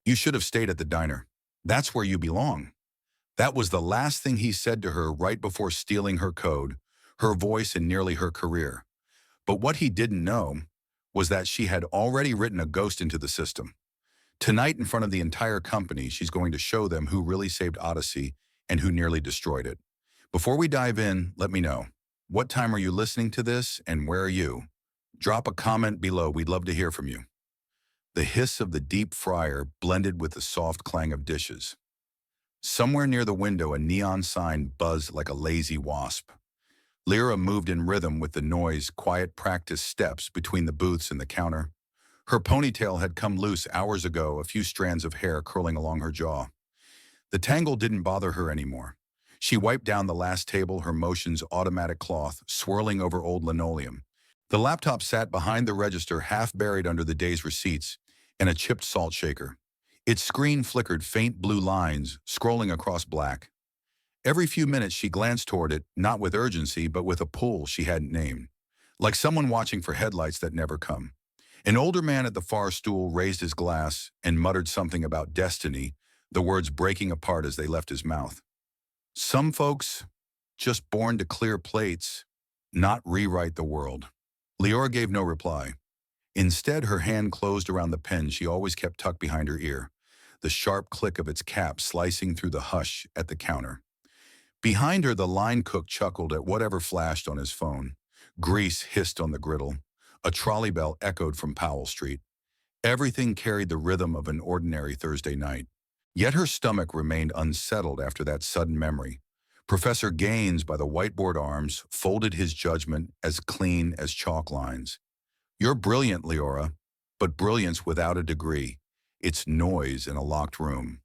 You should have stayed at the diner. That's where you belong." That was the last thing he said to her right before stealing her code, her voice, and nearly her career. But what he didn't know was that she had already written a ghost into the system. Tonight, in front of the entire company, she's going to show them who really saved Odyssey and who nearly destroyed it. Before we dive in, let me know. What time are you listening to this, and where are you? Drop a comment below. We'd love to hear from you. The hiss of the deep fryer blended with the soft clang of dishes. Somewhere near the window, a neon sign buzzed like a lazy wasp. Liora moved in rhythm with the noise, quiet practice steps between the booths and the counter. Her ponytail had come loose hours ago, a few strands of hair curling along her jaw. The tangle didn't bother her anymore. She wiped down the last table, her motions automatic cloth, swirling over old linoleum. The laptop sat behind the register, half buried under the day's receipts and a chipped salt shaker. Its screen flickered faint blue lines, scrolling across black. Every few minutes she glanced toward it, not with urgency, but with a pull she hadn't named. Like someone watching for headlights that never come. An older man at the far stool raised his glass and muttered something about destiny, the words breaking apart as they left his mouth. Some folks, just born to clear plates, not rewrite the world. Liora gave no reply. Instead, her hand closed around the pen she always kept tucked behind her ear, the sharp click of its cap slicing through the hush at the counter. Behind her, the line cook chuckled at whatever flashed on his phone. Grease hissed on the griddle. A trolley bell echoed from Powell Street. Everything carried the rhythm of an ordinary Thursday night. Yet her stomach remained unsettled after that sudden memory. Professor Gaines, by the whiteboard arms, folded his judgment as clean as chalk lines. You're brilliant, Liora, but brilliance without a degree. It's noise in a locked room.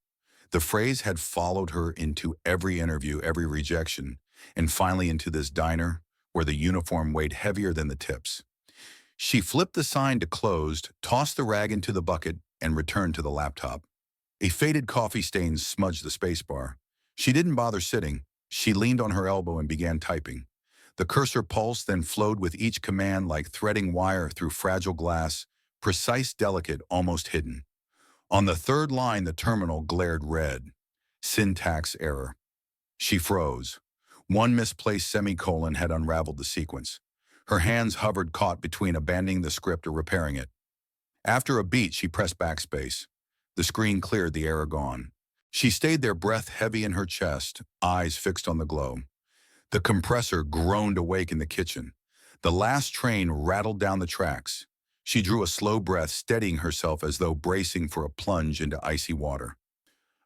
The phrase had followed her into every interview, every rejection, and finally into this diner where the uniform weighed heavier than the tips. She flipped the sign to closed, tossed the rag into the bucket, and returned to the laptop. A faded coffee stain smudged the spacebar. She didn't bother sitting. She leaned on her elbow and began typing. The cursor pulsed, then flowed with each command like threading wire through fragile glass, precise, delicate, almost hidden. On the third line, the terminal glared red. Syntax error. She froze. One misplaced semicolon had unraveled the sequence. Her hands hovered, caught between abandoning the script or repairing it. After a beat, she pressed backspace. The screen cleared, the error gone. She stayed there, breath heavy in her chest, eyes fixed on the glow. The compressor groaned awake in the kitchen. The last train rattled down the tracks. She drew a slow breath, steadying herself as though bracing for a plunge into icy water.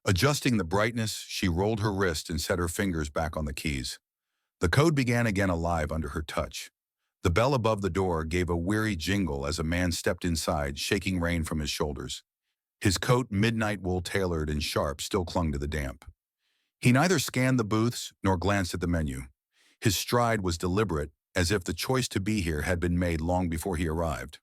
Adjusting the brightness, she rolled her wrist and set her fingers back on the keys. The code began again, alive under her touch. The bell above the door gave a weary jingle as a man stepped inside, shaking rain from his shoulders. His coat, midnight wool tailored and sharp, still clung to the damp. He neither scanned the booths nor glanced at the menu. His stride was deliberate, as if the choice to be here had been made long before he arrived.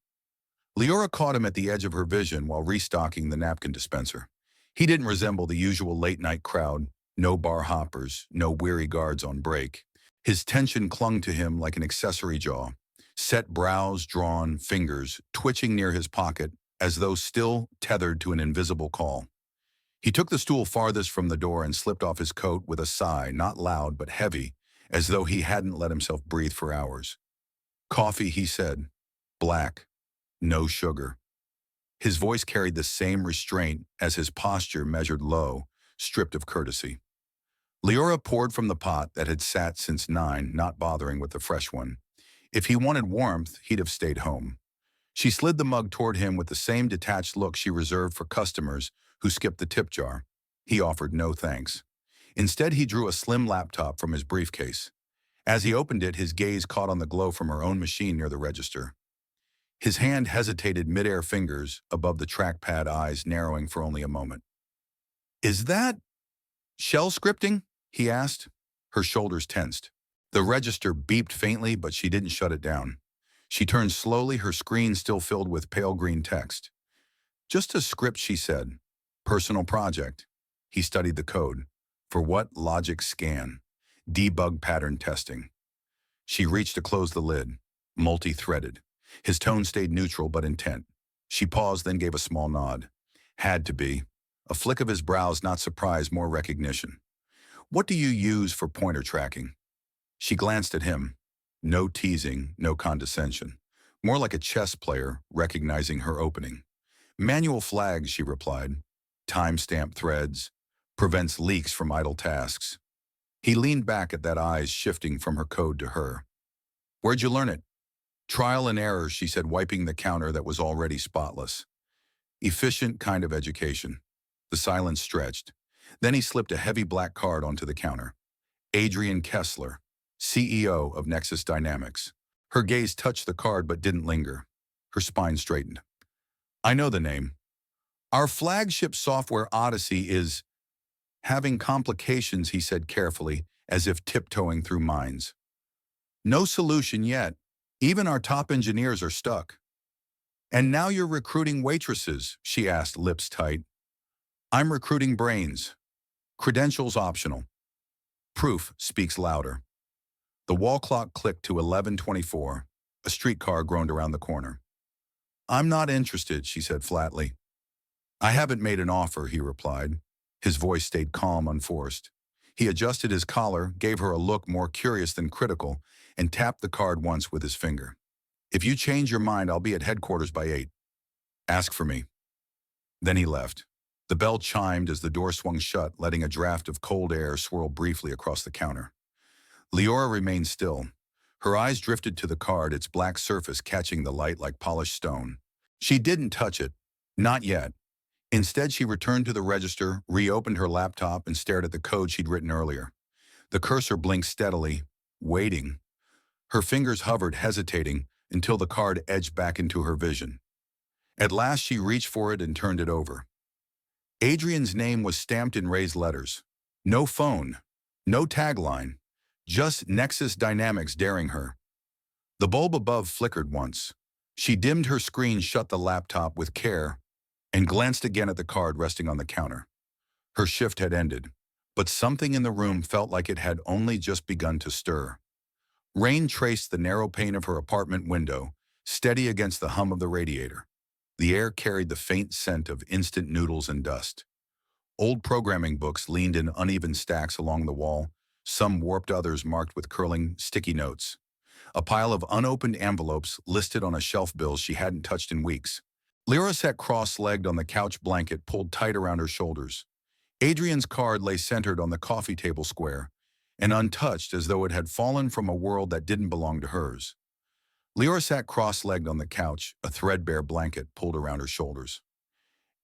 Liora caught him at the edge of her vision while restocking the napkin dispenser. He didn't resemble the usual late-night crowd, no bar hoppers, no weary guards on break. His tension clung to him like an accessory jaw, set brows drawn, fingers twitching near his pocket as though still tethered to an invisible call. He took the stool farthest from the door and slipped off his coat with a sigh, not loud but heavy, as though he hadn't let himself breathe for hours. Coffee, he said. Black. No sugar. His voice carried the same restraint as his posture, measured low, stripped of courtesy. Liora poured from the pot that had sat since 9, not bothering with the fresh one. If he wanted warmth, he'd have stayed home. She slid the mug toward him with the same detached look she reserved for customers who skipped the tip jar. He offered no thanks. Instead, he drew a slim laptop from his briefcase. As he opened it, his gaze caught on the glow from her own machine near the register. His hand hesitated, mid-air fingers above the trackpad, eyes narrowing for only a moment. Is that shell scripting? He asked. Her shoulders tensed. The register beeped faintly, but she didn't shut it down. She turned slowly, her screen still filled with pale green text. Just a script, she said. Personal project. He studied the code. For what? Logic scan. Debug pattern testing. She reached to close the lid. Multi-threaded. His tone stayed neutral but intent. She paused, then gave a small nod. Had to be. A flick of his brows, not surprise, more recognition. What do you use for pointer tracking? She glanced at him. No teasing, no condescension. More like a chess player recognizing her opening. Manual flags, she replied. Timestamp threads. Prevents leaks from idle tasks. He leaned back at that, eyes shifting from her code to her. Where'd you learn it? Trial and error, she said, wiping the counter that was already spotless. Efficient kind of education. The silence stretched. Then he slipped a heavy black card onto the counter. Adrian Kessler, CEO of Nexus Dynamics. Her gaze touched the card but didn't linger. Her spine straightened. I know the name. Our flagship software Odyssey is having complications, he said carefully, as if tiptoeing through mines. No solution yet. Even our top engineers are stuck. And now you're recruiting waitresses, she asked, lips tight. I'm recruiting brains. Credentials optional. Proof speaks louder. The wall clock clicked to 11:24. A streetcar groaned around the corner. I'm not interested, she said flatly. I haven't made an offer, he replied. His voice stayed calm, unforced. He adjusted his collar, gave her a look more curious than critical, and tapped the card once with his finger. If you change your mind, I'll be at headquarters by 8. Ask for me. Then he left. The bell chimed as the door swung shut, letting a draft of cold air swirl briefly across the counter. Liora remained still. Her eyes drifted to the card, its black surface catching the light like polished stone. She didn't touch it. Not yet. Instead, she returned to the register, reopened her laptop, and stared at the code she'd written earlier. The cursor blinked steadily, waiting. Her fingers hovered, hesitating, until the card edged back into her vision. At last, she reached for it and turned it over. Adrian's name was stamped in raised letters. No phone, no tagline, just Nexus Dynamics daring her. The bulb above flickered once. She dimmed her screen, shut the laptop with care, and glanced again at the card resting on the counter. Her shift had ended, but something in the room felt like it had only just begun to stir. Rain traced the narrow pane of her apartment window, steady against the hum of the radiator. The air carried the faint scent of instant noodles and dust. Old programming books leaned in uneven stacks along the wall, some warped, others marked with curling, sticky notes. A pile of unopened envelopes listed on a shelf bills she hadn't touched in weeks. Liora sat cross-legged on the couch blanket pulled tight around her shoulders. Adrian's card lay centered on the coffee table square, and untouched as though it had fallen from a world that didn't belong to hers. Liora sat cross-legged on the couch, a threadbare blanket pulled around her shoulders.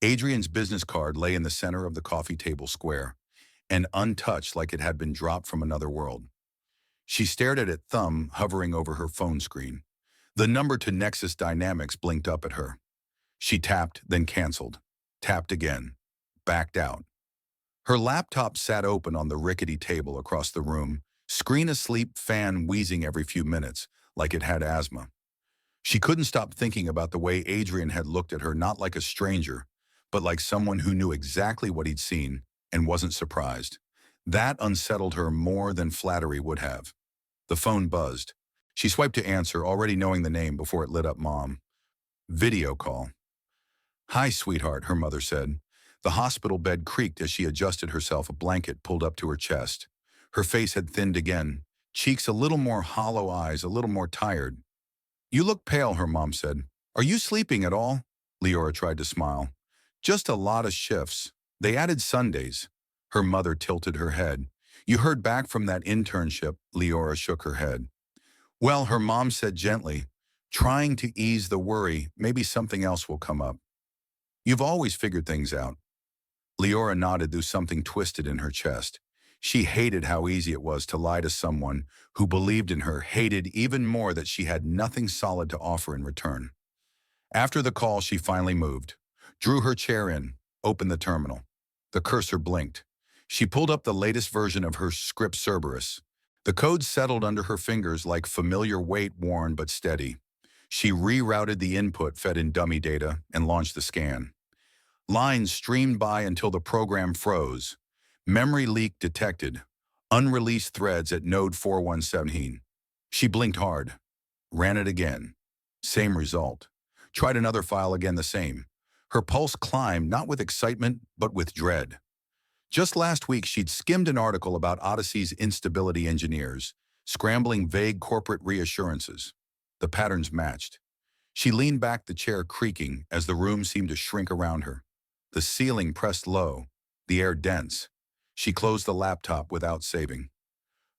Adrian's business card lay in the center of the coffee table square, and untouched like it had been dropped from another world. She stared at it, thumb hovering over her phone screen. The number to Nexus Dynamics blinked up at her. She tapped, then canceled. Tapped again. Backed out. Her laptop sat open on the rickety table across the room, screen asleep, fan wheezing every few minutes, like it had asthma. She couldn't stop thinking about the way Adrian had looked at her, not like a stranger, but like someone who knew exactly what he'd seen and wasn't surprised. That unsettled her more than flattery would have. The phone buzzed. She swiped to answer, already knowing the name before it lit up. Mom. Video call. Hi, sweetheart, her mother said. The hospital bed creaked as she adjusted herself, a blanket pulled up to her chest. Her face had thinned again, cheeks a little more hollow, eyes a little more tired. You look pale, her mom said. Are you sleeping at all? Liora tried to smile. Just a lot of shifts. They added Sundays. Her mother tilted her head. You heard back from that internship? Liora shook her head. Well, her mom said gently, trying to ease the worry, maybe something else will come up. You've always figured things out. Liora nodded, though something twisted in her chest. She hated how easy it was to lie to someone who believed in her, hated even more that she had nothing solid to offer in return. After the call, she finally moved, drew her chair in, opened the terminal. The cursor blinked. She pulled up the latest version of her script, Cerberus. The code settled under her fingers like familiar weight, worn but steady. She rerouted the input, fed in dummy data, and launched the scan. Lines streamed by until the program froze. Memory leak detected. Unreleased threads at node 4117. She blinked hard. Ran it again. Same result. Tried another file again, the same. Her pulse climbed not with excitement, but with dread. Just last week, she'd skimmed an article about Odyssey's instability engineers, scrambling vague corporate reassurances. The patterns matched. She leaned back, the chair creaking as the room seemed to shrink around her. The ceiling pressed low, the air dense. She closed the laptop without saving.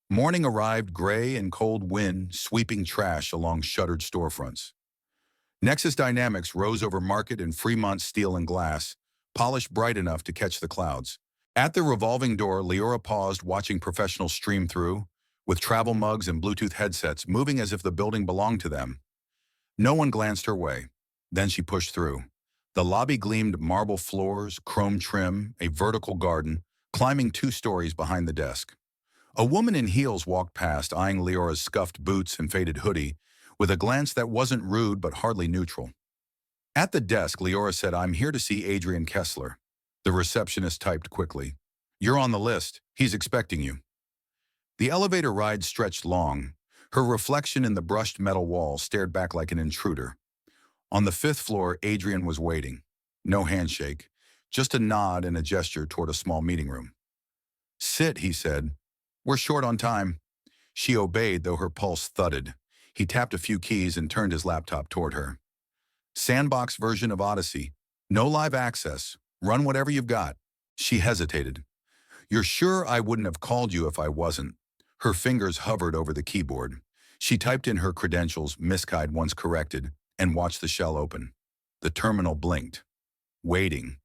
Morning arrived, gray and cold wind sweeping trash along shuttered storefronts. Nexus Dynamics rose over Market and Fremont steel and glass, polished bright enough to catch the clouds. At the revolving door, Liora paused, watching professionals stream through, with travel mugs and Bluetooth headsets moving as if the building belonged to them. No one glanced her way. Then she pushed through. The lobby gleamed marble floors, chrome trim, a vertical garden, climbing 2 stories behind the desk. A woman in heels walked past, eyeing Liora's scuffed boots and faded hoodie, with a glance that wasn't rude but hardly neutral. At the desk, Liora said, "I'm here to see Adrian Kessler." The receptionist typed quickly, "You're on the list. He's expecting you." The elevator ride stretched long. Her reflection in the brushed metal wall stared back like an intruder. On the 5th floor, Adrian was waiting. No handshake, just a nod and a gesture toward a small meeting room. "Sit," he said. "We're short on time." She obeyed, though her pulse thudded. He tapped a few keys and turned his laptop toward her. "Sandbox version of Odyssey. No live access. Run whatever you've got." She hesitated. "You're sure I wouldn't have called you if I wasn't?" Her fingers hovered over the keyboard. She typed in her credentials, misguided once corrected, and watched the shell open. The terminal blinked. Waiting.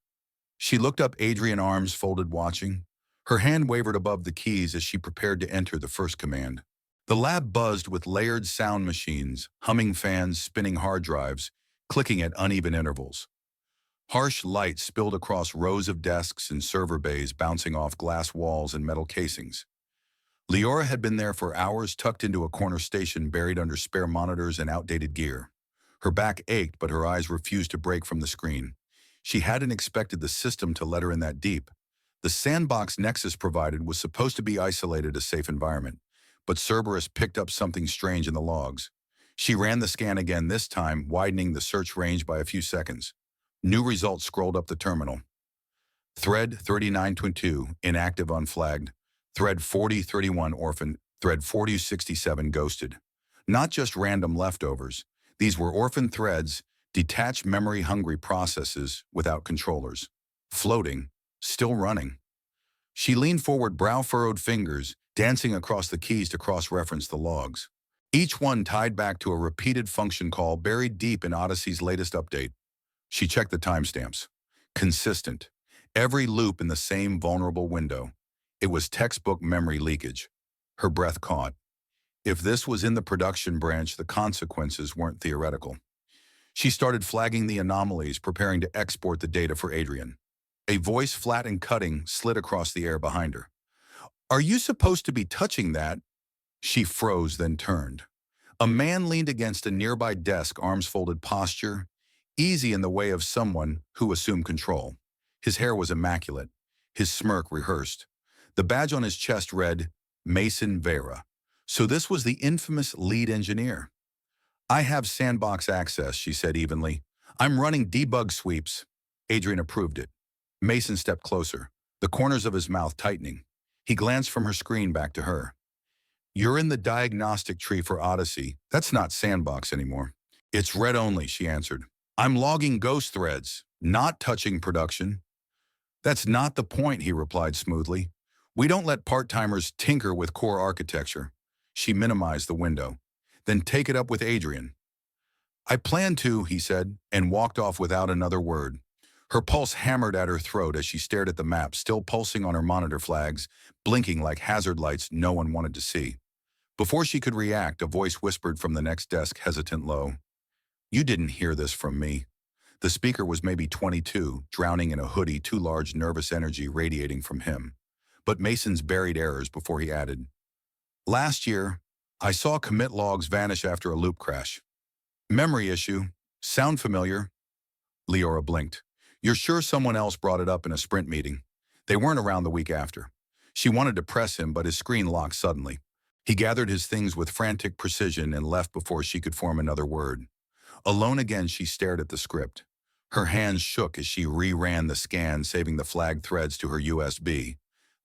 She looked up, Adrian, arms folded, watching. Her hand wavered above the keys as she prepared to enter the first command. The lab buzzed with layered sound machines, humming fans, spinning hard drives, clicking at uneven intervals. Harsh light spilled across rows of desks and server bays, bouncing off glass walls and metal casings. Liora had been there for hours, tucked into a corner station buried under spare monitors and outdated gear. Her back ached, but her eyes refused to break from the screen. She hadn't expected the system to let her in that deep. The sandbox Nexus provided was supposed to be isolated, a safe environment, but Cerberus picked up something strange in the logs. She ran the scan again, this time widening the search range by a few seconds. New results scrolled up the terminal. Thread 3922, inactive, unflagged. Thread 4031, orphaned. Thread 4067, ghosted. Not just random leftovers. These were orphan threads, detached memory-hungry processes without controllers. Floating, still running. She leaned forward, brow-furrowed, fingers dancing across the keys to cross-reference the logs. Each one tied back to a repeated function call buried deep in Odyssey's latest update. She checked the timestamps. Consistent. Every loop in the same vulnerable window. It was textbook memory leakage. Her breath caught. If this was in the production branch, the consequences weren't theoretical. She started flagging the anomalies, preparing to export the data for Adrian. A voice, flat and cutting, slid across the air behind her. "Are you supposed to be touching that?" She froze, then turned. A man leaned against a nearby desk, arms folded, posture easy in the way of someone who assumed control. His hair was immaculate, his smirk rehearsed. The badge on his chest read, Mason Vera. So this was the infamous lead engineer. "I have sandbox access," she said evenly. "I'm running debug sweeps." Adrian approved it. Mason stepped closer, the corners of his mouth tightening. He glanced from her screen back to her. "You're in the diagnostic tree for Odyssey. That's not sandbox anymore." "It's red only," she answered. "I'm logging ghost threads, not touching production." "That's not the point," he replied smoothly. "We don't let part-timers tinker with core architecture." She minimized the window. "Then take it up with Adrian." "I plan to," he said, and walked off without another word. Her pulse hammered at her throat as she stared at the map, still pulsing on her monitor flags, blinking like hazard lights no one wanted to see. Before she could react, a voice whispered from the next desk, hesitant, low. "You didn't hear this from me." The speaker was maybe 22, drowning in a hoodie, too large nervous energy radiating from him. But Mason's buried errors before he added, "Last year, I saw commit logs vanish after a loop crash. Memory issue. Sound familiar?" Liora blinked. "You're sure someone else brought it up in a sprint meeting?" They weren't around the week after. She wanted to press him, but his screen locked suddenly. He gathered his things with frantic precision and left before she could form another word. Alone again, she stared at the script. Her hands shook as she reran the scan, saving the flag threads to her USB.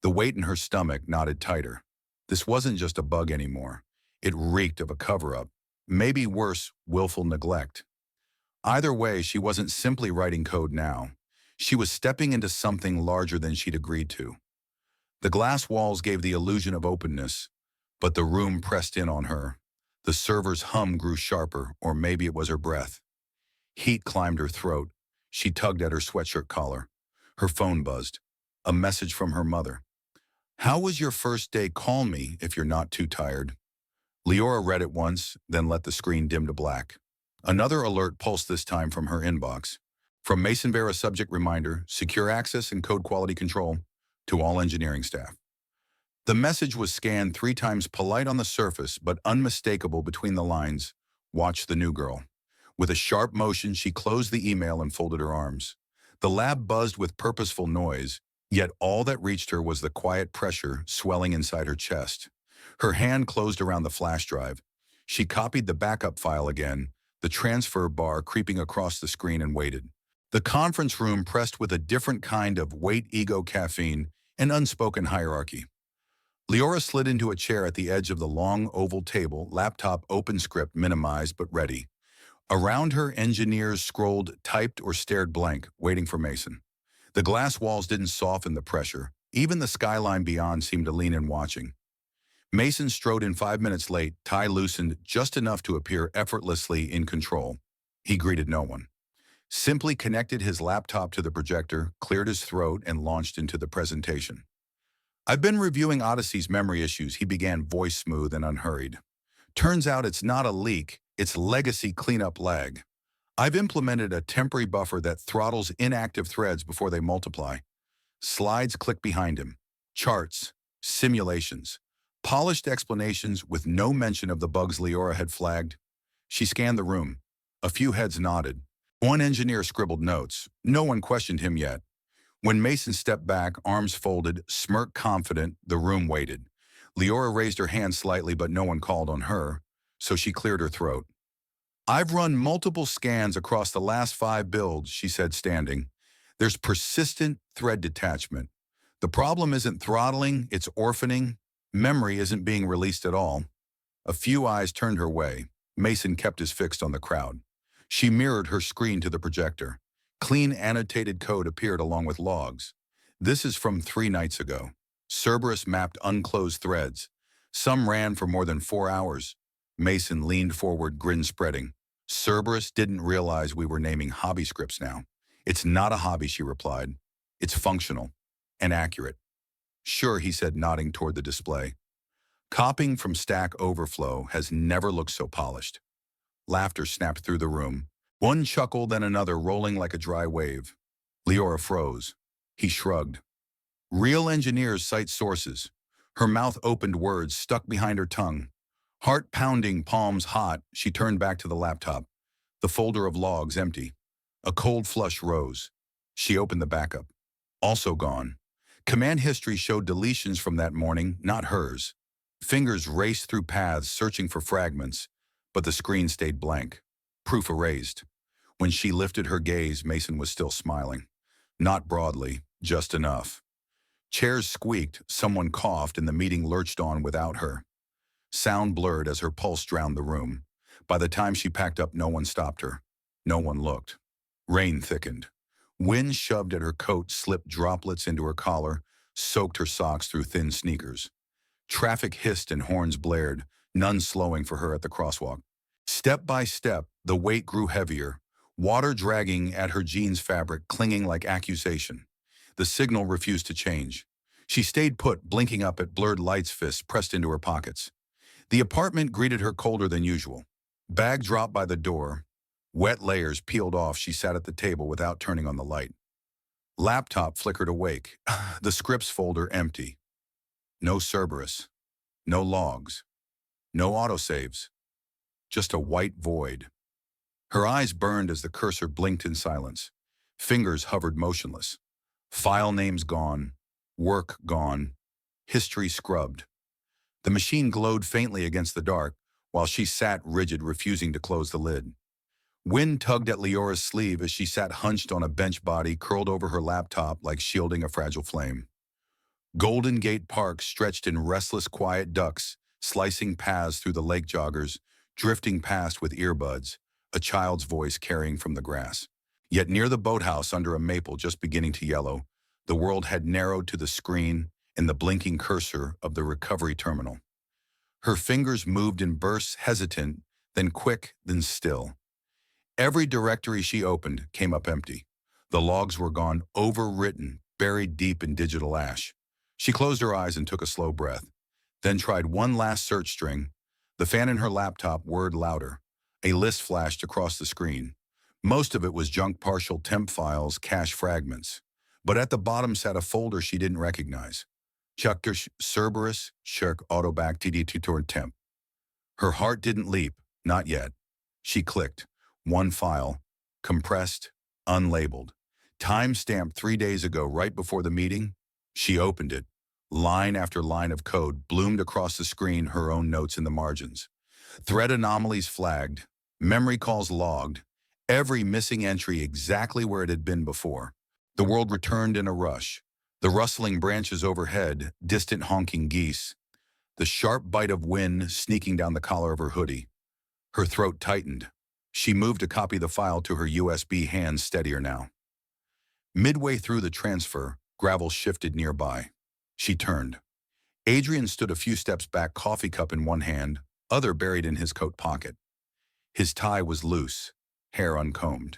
The weight in her stomach knotted tighter. This wasn't just a bug anymore. It reeked of a cover-up. Maybe worse, willful neglect. Either way, she wasn't simply writing code now. She was stepping into something larger than she'd agreed to. The glass walls gave the illusion of openness, but the room pressed in on her. The server's hum grew sharper, or maybe it was her breath. Heat climbed her throat. She tugged at her sweatshirt collar. Her phone buzzed. A message from her mother. "How was your first day? Call me if you're not too tired." Liora read it once, then let the screen dim to black. Another alert pulsed, this time from her inbox. From Mason Vera, subject reminder, secure access and code quality control to all engineering staff. The message was scanned 3 times, polite on the surface, but unmistakable between the lines. Watch the new girl. With a sharp motion, she closed the email and folded her arms. The lab buzzed with purposeful noise, yet all that reached her was the quiet pressure swelling inside her chest. Her hand closed around the flash drive. She copied the backup file again, the transfer bar creeping across the screen, and waited. The conference room pressed with a different kind of weight, ego, caffeine, and unspoken hierarchy. Liora slid into a chair at the edge of the long oval table, laptop open, script minimized but ready. Around her, engineers scrolled, typed, or stared blank, waiting for Mason. The glass walls didn't soften the pressure. Even the skyline beyond seemed to lean in, watching. Mason strode in 5 minutes late, tie loosened just enough to appear effortlessly in control. He greeted no one. Simply connected his laptop to the projector, cleared his throat, and launched into the presentation. "I've been reviewing Odyssey's memory issues," he began, voice smooth and unhurried. "Turns out it's not a leak, it's legacy cleanup lag. I've implemented a temporary buffer that throttles inactive threads before they multiply." Slides clicked behind him. Charts, simulations, polished explanations with no mention of the bugs Liora had flagged. She scanned the room. A few heads nodded. One engineer scribbled notes. No one questioned him yet. When Mason stepped back, arms folded, smirk confident, the room waited. Liora raised her hand slightly, but no one called on her, so she cleared her throat. "I've run multiple scans across the last 5 builds," she said, standing. "There's persistent thread detachment. The problem isn't throttling, it's orphaning. Memory isn't being released at all." A few eyes turned her way. Mason kept his fixed on the crowd. She mirrored her screen to the projector. Clean annotated code appeared along with logs. "This is from 3 nights ago." Cerberus mapped unclosed threads. Some ran for more than 4 hours. Mason leaned forward, grin spreading. "Cerberus didn't realize we were naming hobby scripts now." "It's not a hobby," she replied. "It's functional and accurate." "Sure," he said, nodding toward the display. Copying from Stack Overflow has never looked so polished. Laughter snapped through the room. One chuckle, then another, rolling like a dry wave. Liora froze. He shrugged. "Real engineers cite sources." Her mouth opened, words stuck behind her tongue. Heart pounding, palms hot, she turned back to the laptop. The folder of logs empty. A cold flush rose. She opened the backup. Also gone. Command history showed deletions from that morning, not hers. Fingers raced through paths, searching for fragments, but the screen stayed blank. Proof erased. When she lifted her gaze, Mason was still smiling. Not broadly, just enough. Chairs squeaked, someone coughed, and the meeting lurched on without her. Sound blurred as her pulse drowned the room. By the time she packed up, no one stopped her. No one looked. Rain thickened. Wind shoved at her coat, slipped droplets into her collar, soaked her socks through thin sneakers. Traffic hissed and horns blared, none slowing for her at the crosswalk. Step by step, the weight grew heavier, water dragging at her jeans fabric, clinging like accusation. The signal refused to change. She stayed put, blinking up at blurred lights, fists pressed into her pockets. The apartment greeted her colder than usual. Bag dropped by the door. Wet layers peeled off. She sat at the table without turning on the light. Laptop flickered awake. The scripts folder empty. No Cerberus. No logs. No autosaves. Just a white void. Her eyes burned as the cursor blinked in silence. Fingers hovered motionless. File names gone. Work gone. History scrubbed. The machine glowed faintly against the dark, while she sat rigid, refusing to close the lid. Wind tugged at Leora's sleeve as she sat hunched on a bench body curled over her laptop like shielding a fragile flame. Golden Gate Park stretched in restless, quiet ducks, slicing paths through the lake joggers, drifting past with earbuds, a child's voice carrying from the grass. Yet near the boathouse under a maple just beginning to yellow, the world had narrowed to the screen and the blinking cursor of the recovery terminal. Her fingers moved in bursts, hesitant, then quick, then still. Every directory she opened came up empty. The logs were gone, overwritten, buried deep in digital ash. She closed her eyes and took a slow breath, then tried one last search string. The fan in her laptop whirred louder. A list flashed across the screen. Most of it was junk partial temp files, cache fragments. But at the bottom sat a folder she didn't recognize. Chuckers Cerberus Shirk Autobac TD Tutor Temp. Her heart didn't leap, not yet. She clicked. One file, compressed, unlabeled. Time-stamped 3 days ago, right before the meeting. She opened it. Line after line of code bloomed across the screen, her own notes in the margins. Thread anomalies flagged, memory calls logged, every missing entry exactly where it had been before. The world returned in a rush. The rustling branches overhead, distant honking geese. The sharp bite of wind sneaking down the collar of her hoodie. Her throat tightened. She moved to copy the file to her USB, hands steadier now. Midway through the transfer, gravel shifted nearby. She turned. Adrian stood a few steps back, coffee cup in one hand, other buried in his coat pocket. His tie was loose, hair uncombed.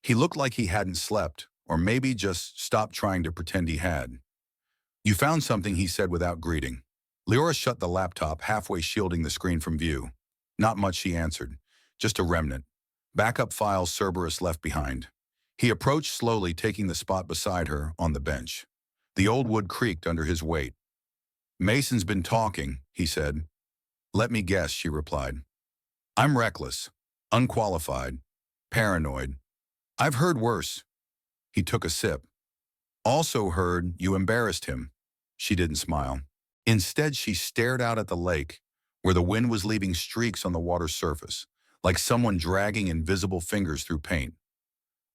He looked like he hadn't slept, or maybe just stopped trying to pretend he had. "You found something," he said without greeting. Liora shut the laptop, halfway shielding the screen from view. "Not much," she answered. "Just a remnant. Backup files Cerberus left behind." He approached slowly, taking the spot beside her on the bench. The old wood creaked under his weight. "Mason's been talking," he said. "Let me guess," she replied. "I'm reckless, unqualified, paranoid. I've heard worse." He took a sip. "Also heard you embarrassed him." She didn't smile. Instead, she stared out at the lake, where the wind was leaving streaks on the water's surface, like someone dragging invisible fingers through paint.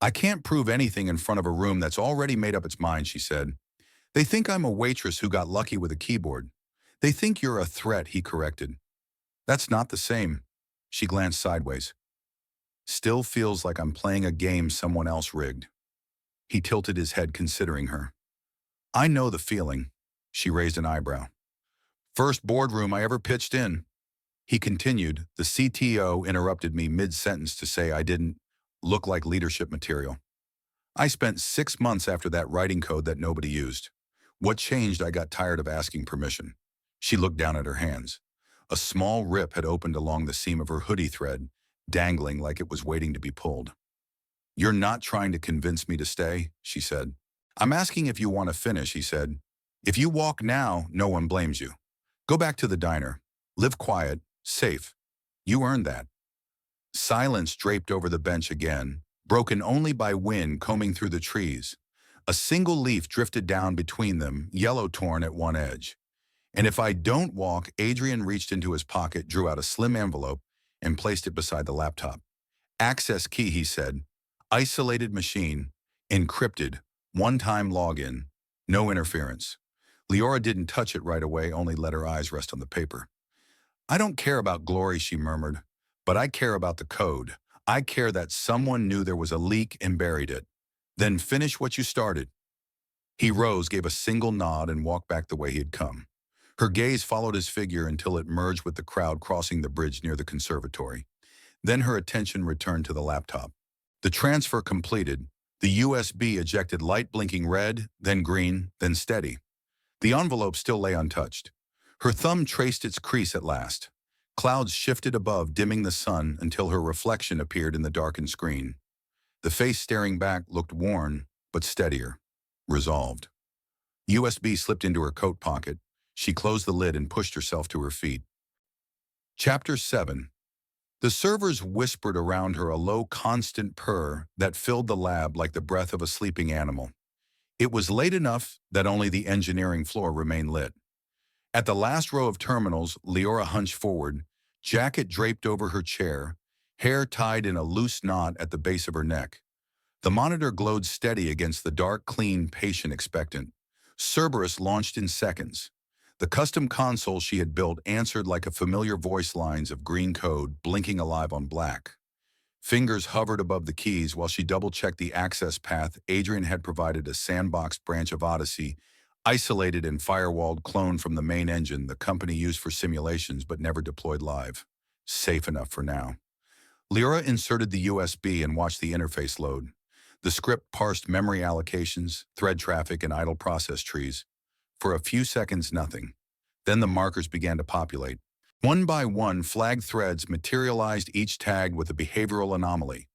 "I can't prove anything in front of a room that's already made up its mind," she said. "They think I'm a waitress who got lucky with a keyboard. They think you're a threat," he corrected. "That's not the same." She glanced sideways. "Still feels like I'm playing a game someone else rigged." He tilted his head, considering her. "I know the feeling." She raised an eyebrow. "First boardroom I ever pitched in." He continued. "The CTO interrupted me mid-sentence to say I didn't look like leadership material. I spent 6 months after that writing code that nobody used. What changed? I got tired of asking permission." She looked down at her hands. A small rip had opened along the seam of her hoodie thread, dangling like it was waiting to be pulled. "You're not trying to convince me to stay," she said. "I'm asking if you want to finish," he said. "If you walk now, no one blames you. Go back to the diner. Live quiet, safe. You earned that." Silence draped over the bench again, broken only by wind combing through the trees. A single leaf drifted down between them, yellow torn at one edge. "And if I don't walk," Adrian reached into his pocket, drew out a slim envelope, and placed it beside the laptop. "Access key," he said. "Isolated machine, encrypted, one-time login, no interference." Liora didn't touch it right away, only let her eyes rest on the paper. "I don't care about glory," she murmured, "but I care about the code. I care that someone knew there was a leak and buried it. Then finish what you started." He rose, gave a single nod, and walked back the way he had come. Her gaze followed his figure until it merged with the crowd crossing the bridge near the conservatory. Then her attention returned to the laptop. The transfer completed, the USB ejected, light blinking red, then green, then steady. The envelope still lay untouched. Her thumb traced its crease at last. Clouds shifted above, dimming the sun until her reflection appeared in the darkened screen. The face staring back looked worn, but steadier, resolved. USB slipped into her coat pocket. She closed the lid and pushed herself to her feet. Chapter 7. The servers whispered around her, a low, constant purr that filled the lab like the breath of a sleeping animal. It was late enough that only the engineering floor remained lit. At the last row of terminals, Liora hunched forward, jacket draped over her chair, hair tied in a loose knot at the base of her neck. The monitor glowed steady against the dark, clean, patient expectant. Cerberus launched in seconds. The custom console she had built answered like a familiar voice lines of green code blinking alive on black. Fingers hovered above the keys while she double-checked the access path. Adrian had provided a sandboxed branch of Odyssey, isolated and firewalled clone from the main engine the company used for simulations but never deployed live. Safe enough for now. Liora inserted the USB and watched the interface load. The script parsed memory allocations, thread traffic, and idle process trees. For a few seconds, nothing. Then the markers began to populate. One by one, flagged threads materialized, each tagged with a behavioral anomaly.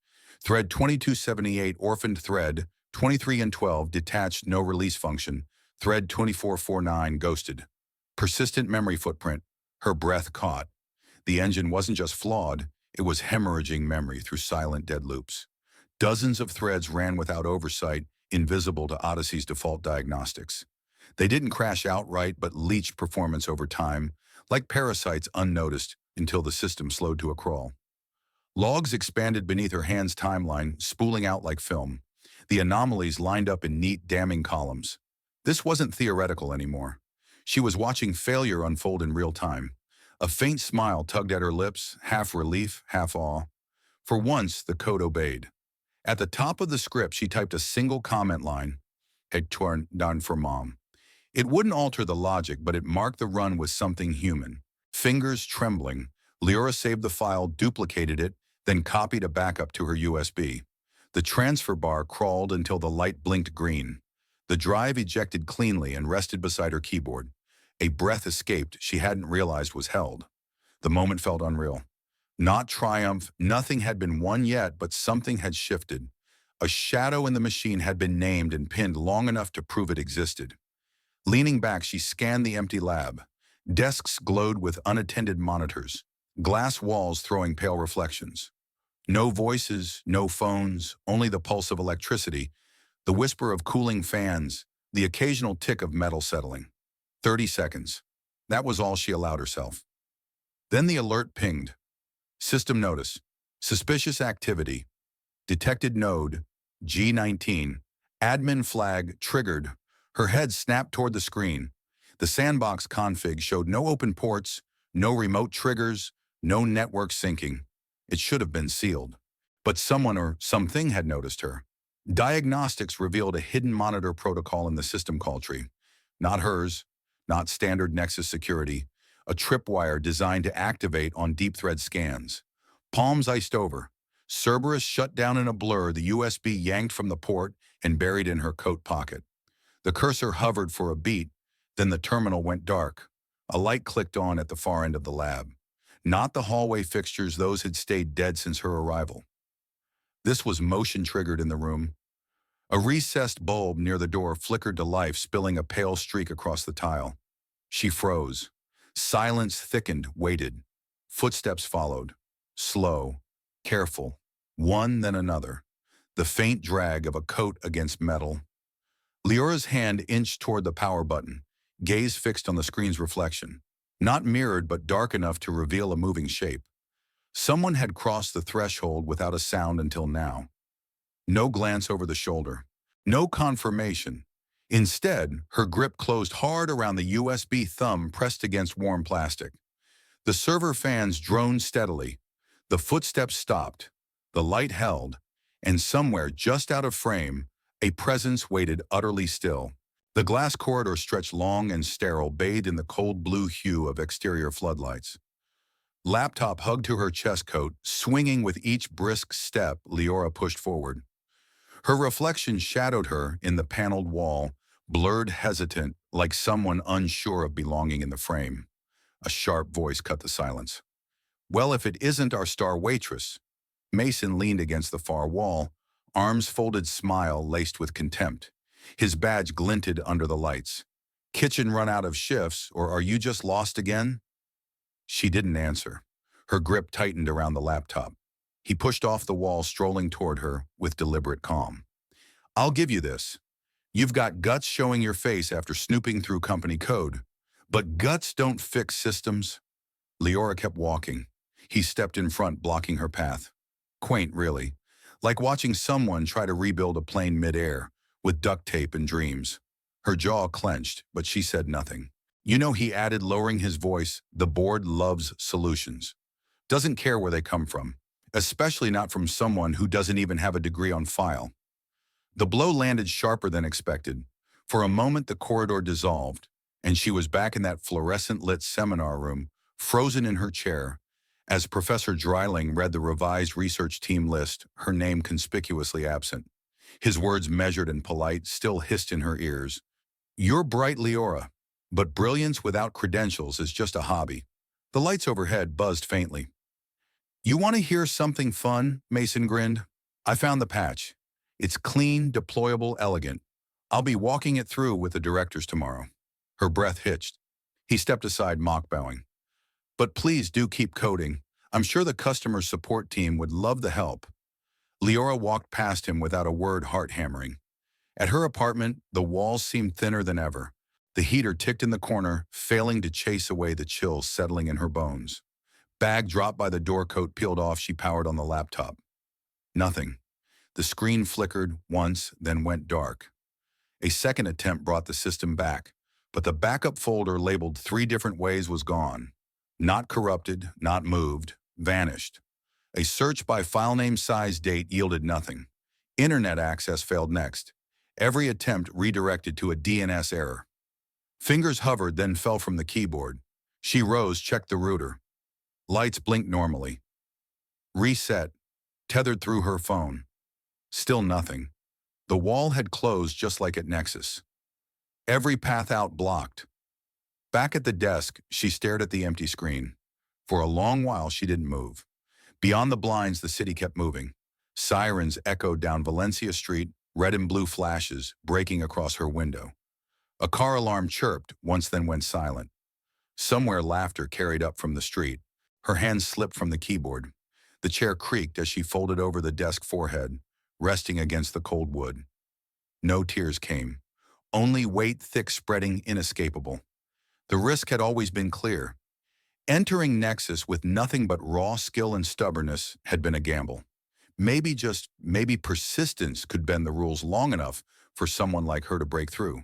Thread 2278, orphaned thread, 23 and 12, detached, no release function. Thread 2449, ghosted. Persistent memory footprint. Her breath caught. The engine wasn't just flawed, it was hemorrhaging memory through silent dead loops. Dozens of threads ran without oversight, invisible to Odyssey's default diagnostics. They didn't crash outright, but leached performance over time, like parasites unnoticed until the system slowed to a crawl. Logs expanded beneath her hand's timeline, spooling out like film. The anomalies lined up in neat, damning columns. This wasn't theoretical anymore. She was watching failure unfold in real time. A faint smile tugged at her lips, half relief, half awe. For once, the code obeyed. At the top of the script, she typed a single comment line, "Het torn done for mom." It wouldn't alter the logic, but it marked the run with something human. Fingers trembling, Liora saved the file, duplicated it, then copied a backup to her USB. The transfer bar crawled until the light blinked green. The drive ejected cleanly and rested beside her keyboard. A breath escaped she hadn't realized was held. The moment felt unreal. Not triumph, nothing had been won yet, but something had shifted. A shadow in the machine had been named and pinned long enough to prove it existed. Leaning back, she scanned the empty lab. Desks glowed with unattended monitors, glass walls throwing pale reflections. No voices, no phones, only the pulse of electricity, the whisper of cooling fans, the occasional tick of metal settling. 30 seconds. That was all she allowed herself. Then the alert pinged. System notice. Suspicious activity. Detected node. G19. Admin flag triggered. Her head snapped toward the screen. The sandbox config showed no open ports, no remote triggers, no network syncing. It should have been sealed. But someone or something had noticed her. Diagnostics revealed a hidden monitor protocol in the system call tree. Not hers, not standard Nexus security, a tripwire designed to activate on deep thread scans. Palms iced over. Cerberus shut down in a blur, the USB yanked from the port and buried in her coat pocket. The cursor hovered for a beat, then the terminal went dark. A light clicked on at the far end of the lab. Not the hallway fixtures, those had stayed dead since her arrival. This was motion-triggered in the room. A recessed bulb near the door flickered to life, spilling a pale streak across the tile. She froze. Silence thickened, waited. Footsteps followed. Slow, careful, one then another. The faint drag of a coat against metal. Liora's hand inched toward the power button, gaze fixed on the screen's reflection. Not mirrored, but dark enough to reveal a moving shape. Someone had crossed the threshold without a sound until now. No glance over the shoulder. No confirmation. Instead, her grip closed hard around the USB thumb pressed against warm plastic. The server fans droned steadily. The footsteps stopped. The light held. And somewhere just out of frame, a presence waited utterly still. The glass corridor stretched long and sterile, bathed in the cold blue hue of exterior floodlights. Laptop hugged to her chest coat, swinging with each brisk step Liora pushed forward. Her reflection shadowed her in the paneled wall, blurred, hesitant, like someone unsure of belonging in the frame. A sharp voice cut the silence. "Well, if it isn't our star waitress." Mason leaned against the far wall, arms folded, smile laced with contempt. His badge glinted under the lights. "Kitchen run out of shifts, or are you just lost again?" She didn't answer. Her grip tightened around the laptop. He pushed off the wall, strolling toward her with deliberate calm. "I'll give you this. You've got guts showing your face after snooping through company code. But guts don't fix systems." Liora kept walking. He stepped in front, blocking her path. Quaint, really. Like watching someone try to rebuild a plane mid-air, with duct tape and dreams. Her jaw clenched, but she said nothing. You know, he added, lowering his voice, the board loves solutions. Doesn't care where they come from. Especially not from someone who doesn't even have a degree on file. The blow landed sharper than expected. For a moment, the corridor dissolved, and she was back in that fluorescent-lit seminar room, frozen in her chair, as Professor Dreiling read the revised research team list, her name conspicuously absent. His words, measured and polite, still hissed in her ears. You're bright, Liora, but brilliance without credentials is just a hobby. The lights overhead buzzed faintly. You want to hear something fun? Mason grinned. I found the patch. It's clean, deployable, elegant. I'll be walking it through with the directors tomorrow. Her breath hitched. He stepped aside, mock bowing. But please do keep coding. I'm sure the customer support team would love the help. Liora walked past him without a word, heart hammering. At her apartment, the walls seemed thinner than ever. The heater ticked in the corner, failing to chase away the chills settling in her bones. Bag dropped by the door, coat peeled off, she powered on the laptop. Nothing. The screen flickered once, then went dark. A second attempt brought the system back, but the backup folder labeled 3 different ways was gone. Not corrupted, not moved, vanished. A search by file name, size, date yielded nothing. Internet access failed next. Every attempt redirected to a DNS error. Fingers hovered, then fell from the keyboard. She rose, checked the router. Lights blinked normally. Reset, tethered through her phone. Still nothing. The wall had closed just like at Nexus. Every path out blocked. Back at the desk, she stared at the empty screen. For a long while, she didn't move. Beyond the blinds, the city kept moving. Sirens echoed down Valencia Street, red and blue flashes breaking across her window. A car alarm chirped, once then went silent. Somewhere, laughter carried up from the street. Her hands slipped from the keyboard. The chair creaked as she folded over the desk forehead, resting against the cold wood. No tears came. Only weight, thick, spreading, inescapable. The risk had always been clear. Entering Nexus with nothing but raw skill and stubbornness had been a gamble. Maybe persistence could bend the rules long enough for someone like her to break through.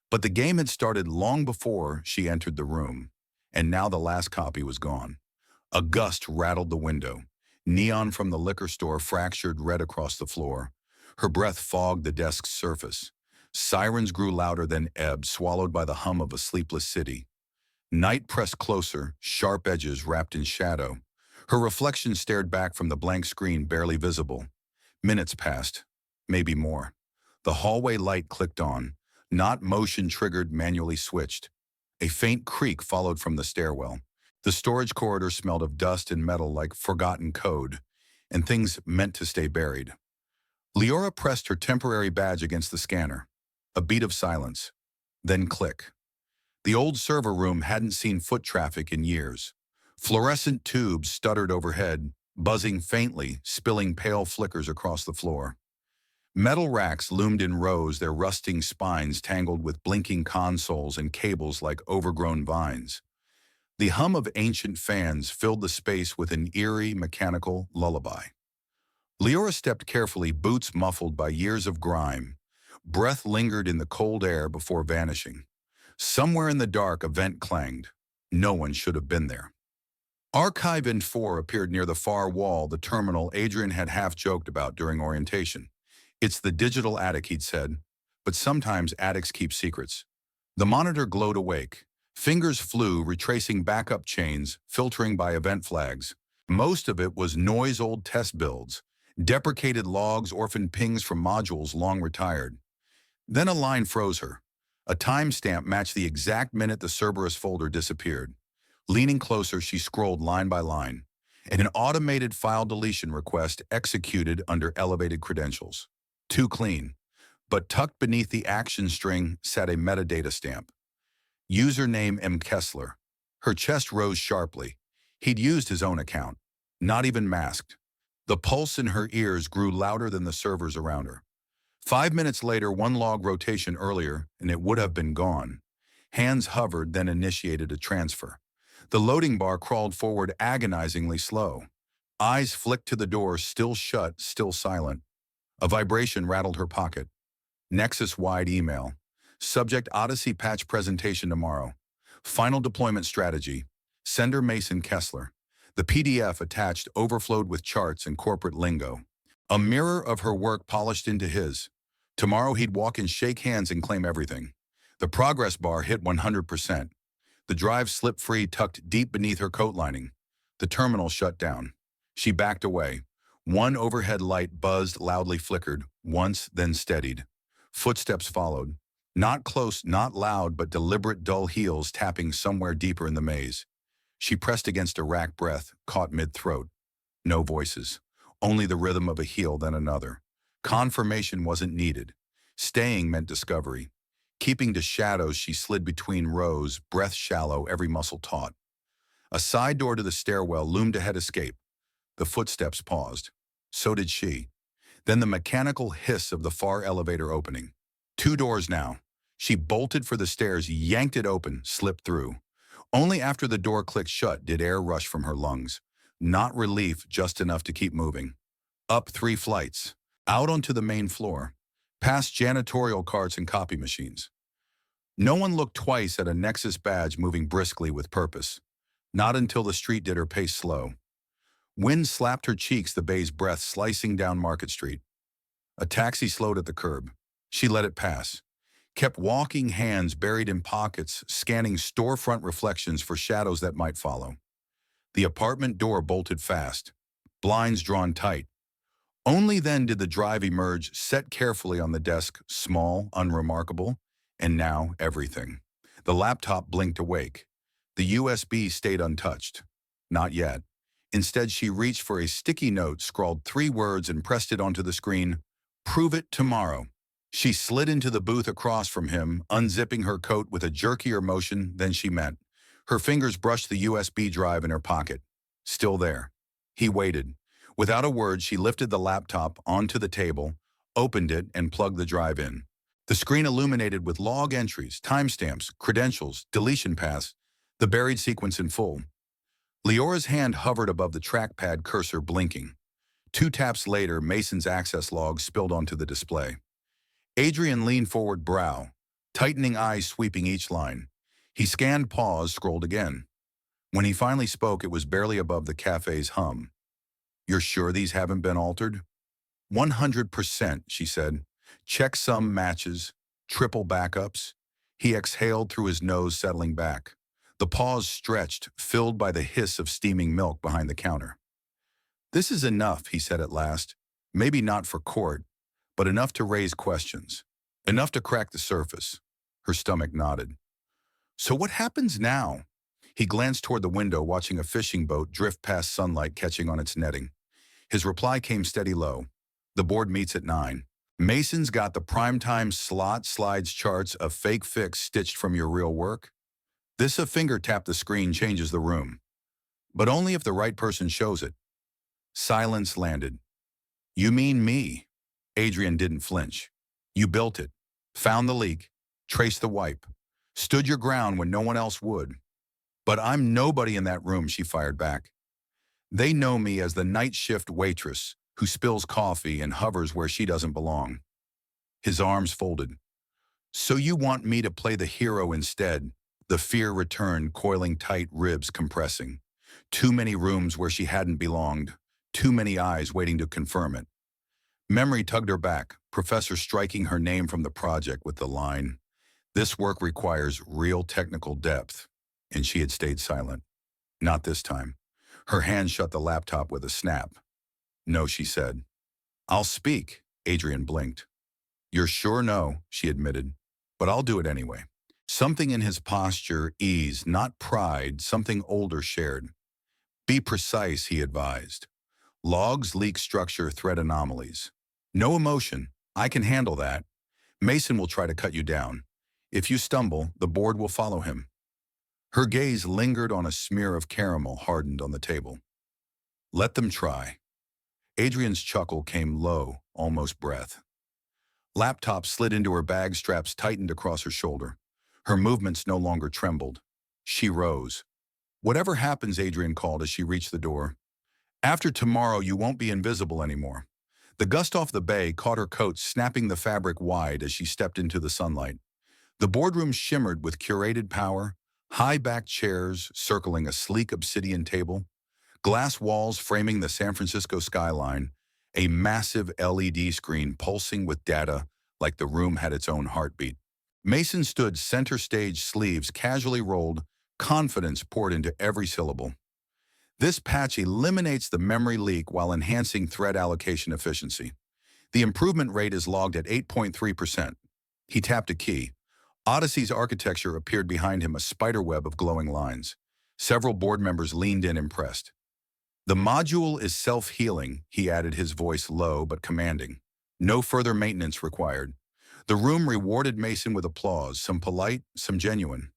But the game had started long before she entered the room, and now the last copy was gone. A gust rattled the window. Neon from the liquor store fractured red across the floor. Her breath fogged the desk's surface. Sirens grew louder, then ebbed, swallowed by the hum of a sleepless city. Night pressed closer, sharp edges wrapped in shadow. Her reflection stared back from the blank screen, barely visible. Minutes passed, maybe more. The hallway light clicked on, not motion-triggered, manually switched. A faint creak followed from the stairwell. The storage corridor smelled of dust and metal like forgotten code, and things meant to stay buried. Liora pressed her temporary badge against the scanner. A beat of silence. Then click. The old server room hadn't seen foot traffic in years. Fluorescent tubes stuttered overhead, buzzing faintly, spilling pale flickers across the floor. Metal racks loomed in rows, their rusting spines tangled with blinking consoles and cables like overgrown vines. The hum of ancient fans filled the space with an eerie, mechanical lullaby. Liora stepped carefully, boots muffled by years of grime. Breath lingered in the cold air before vanishing. Somewhere in the dark, a vent clanged. No one should have been there. Archive in 4 appeared near the far wall, the terminal Adrian had half-joked about during orientation. It's the digital attic, he'd said, but sometimes attics keep secrets. The monitor glowed awake. Fingers flew, retracing backup chains, filtering by event flags. Most of it was noise, old test builds, deprecated logs, orphaned pings from modules long retired. Then a line froze her. A timestamp matched the exact minute the Cerberus folder disappeared. Leaning closer, she scrolled line by line. An automated file deletion request executed under elevated credentials. Too clean. But tucked beneath the action string sat a metadata stamp. Username M. Kessler. Her chest rose sharply. He'd used his own account. Not even masked. The pulse in her ears grew louder than the servers around her. 5 minutes later, 1 log rotation earlier, and it would have been gone. Hands hovered, then initiated a transfer. The loading bar crawled forward agonizingly slow. Eyes flicked to the door, still shut, still silent. A vibration rattled her pocket. Nexus-wide email. Subject Odyssey patch presentation tomorrow. Final deployment strategy. Sender Mason Kessler. The PDF attached overflowed with charts and corporate lingo. A mirror of her work polished into his. Tomorrow he'd walk and shake hands and claim everything. The progress bar hit 100%. The drive slipped free, tucked deep beneath her coat lining. The terminal shut down. She backed away. One overhead light buzzed, loudly flickered, once, then steadied. Footsteps followed. Not close, not loud, but deliberate dull heels tapping somewhere deeper in the maze. She pressed against a rack breath, caught mid-throat. No voices. Only the rhythm of a heel, then another. Confirmation wasn't needed. Staying meant discovery. Keeping to shadows, she slid between rows, breath shallow, every muscle taut. A side door to the stairwell loomed ahead. Escape. The footsteps paused. So did she. Then the mechanical hiss of the far elevator opening. 2 doors now. She bolted for the stairs, yanked it open, slipped through. Only after the door clicked shut did air rush from her lungs. Not relief, just enough to keep moving. Up 3 flights. Out onto the main floor. Past janitorial carts and copy machines. No one looked twice at a Nexus badge moving briskly with purpose. Not until the street did her pace slow. Wind slapped her cheeks, the bay's breath slicing down Market Street. A taxi slowed at the curb. She let it pass. Kept walking, hands buried in pockets, scanning storefront reflections for shadows that might follow. The apartment door bolted fast. Blinds drawn tight. Only then did the drive emerge, set carefully on the desk, small, unremarkable, and now everything. The laptop blinked awake. The USB stayed untouched. Not yet. Instead, she reached for a sticky note, scrawled 3 words, and pressed it onto the screen. Prove it tomorrow. She slid into the booth across from him, unzipping her coat with a jerkier motion than she meant. Her fingers brushed the USB drive in her pocket. Still there. He waited. Without a word, she lifted the laptop onto the table, opened it, and plugged the drive in. The screen illuminated with log entries, timestamps, credentials, deletion paths, the buried sequence in full. Leora's hand hovered above the trackpad, cursor blinking. 2 taps later, Mason's access log spilled onto the display. Adrian leaned forward, brow, tightening eyes sweeping each line. He scanned, paused, scrolled again. When he finally spoke, it was barely above the cafe's hum. "You're sure these haven't been altered?" 100%, she said. "Check some matches, triple backups." He exhaled through his nose, settling back. The pause stretched, filled by the hiss of steaming milk behind the counter. "This is enough," he said at last. "Maybe not for court, but enough to raise questions. Enough to crack the surface." Her stomach nodded. "So what happens now?" He glanced toward the window, watching a fishing boat drift past, sunlight catching on its netting. His reply came steady low. "The board meets at 9. Mason's got the primetime slot, slides, charts, a fake fix stitched from your real work. This a finger tap the screen changes the room. But only if the right person shows it." Silence landed. "You mean me?" Adrian didn't flinch. "You built it, found the leak, traced the wipe, stood your ground when no one else would." "But I'm nobody in that room," she fired back. "They know me as the night shift waitress who spills coffee and hovers where she doesn't belong." His arms folded. "So you want me to play the hero instead?" The fear returned, coiling tight, ribs compressing. Too many rooms where she hadn't belonged. Too many eyes waiting to confirm it. Memory tugged her back, Professor striking her name from the project with the line, "This work requires real technical depth." And she had stayed silent. Not this time. Her hand shut the laptop with a snap. "No," she said. "I'll speak," Adrian blinked. "You're sure no," she admitted. "But I'll do it anyway." Something in his posture, ease, not pride, something older shared. "Be precise," he advised. "Logs, leak structure, thread anomalies. No emotion. I can handle that. Mason will try to cut you down. If you stumble, the board will follow him." Her gaze lingered on a smear of caramel hardened on the table. "Let them try." Adrian's chuckle came low, almost breath. Laptop slid into her bag, straps tightened across her shoulder. Her movements no longer trembled. She rose. Whatever happens, Adrian called as she reached the door. After tomorrow, you won't be invisible anymore. The gust off the bay caught her coat, snapping the fabric wide as she stepped into the sunlight. The boardroom shimmered with curated power, high-backed chairs circling a sleek obsidian table, glass walls framing the San Francisco skyline, a massive LED screen pulsing with data like the room had its own heartbeat. Mason stood center stage, sleeves casually rolled, confidence poured into every syllable. This patch eliminates the memory leak while enhancing thread allocation efficiency. The improvement rate is logged at 8.3%. He tapped a key. Odyssey's architecture appeared behind him, a spiderweb of glowing lines. Several board members leaned in, impressed. The module is self-healing, he added, his voice low but commanding. No further maintenance required. The room rewarded Mason with applause, some polite, some genuine.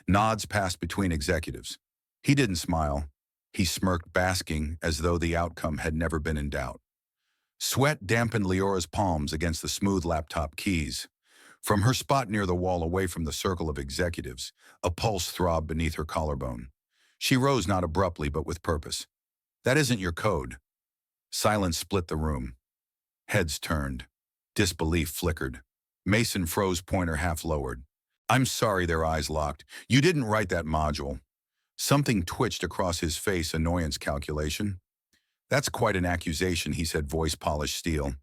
Nods passed between executives. He didn't smile. He smirked, basking as though the outcome had never been in doubt. Sweat dampened Leora's palms against the smooth laptop keys. From her spot near the wall away from the circle of executives, a pulse throbbed beneath her collarbone. She rose not abruptly but with purpose. That isn't your code. Silence split the room. Heads turned. Disbelief flickered. Mason froze, pointer half lowered. I'm sorry, their eyes locked. You didn't write that module. Something twitched across his face, annoyance calculation. That's quite an accusation, he said, voice polished steel.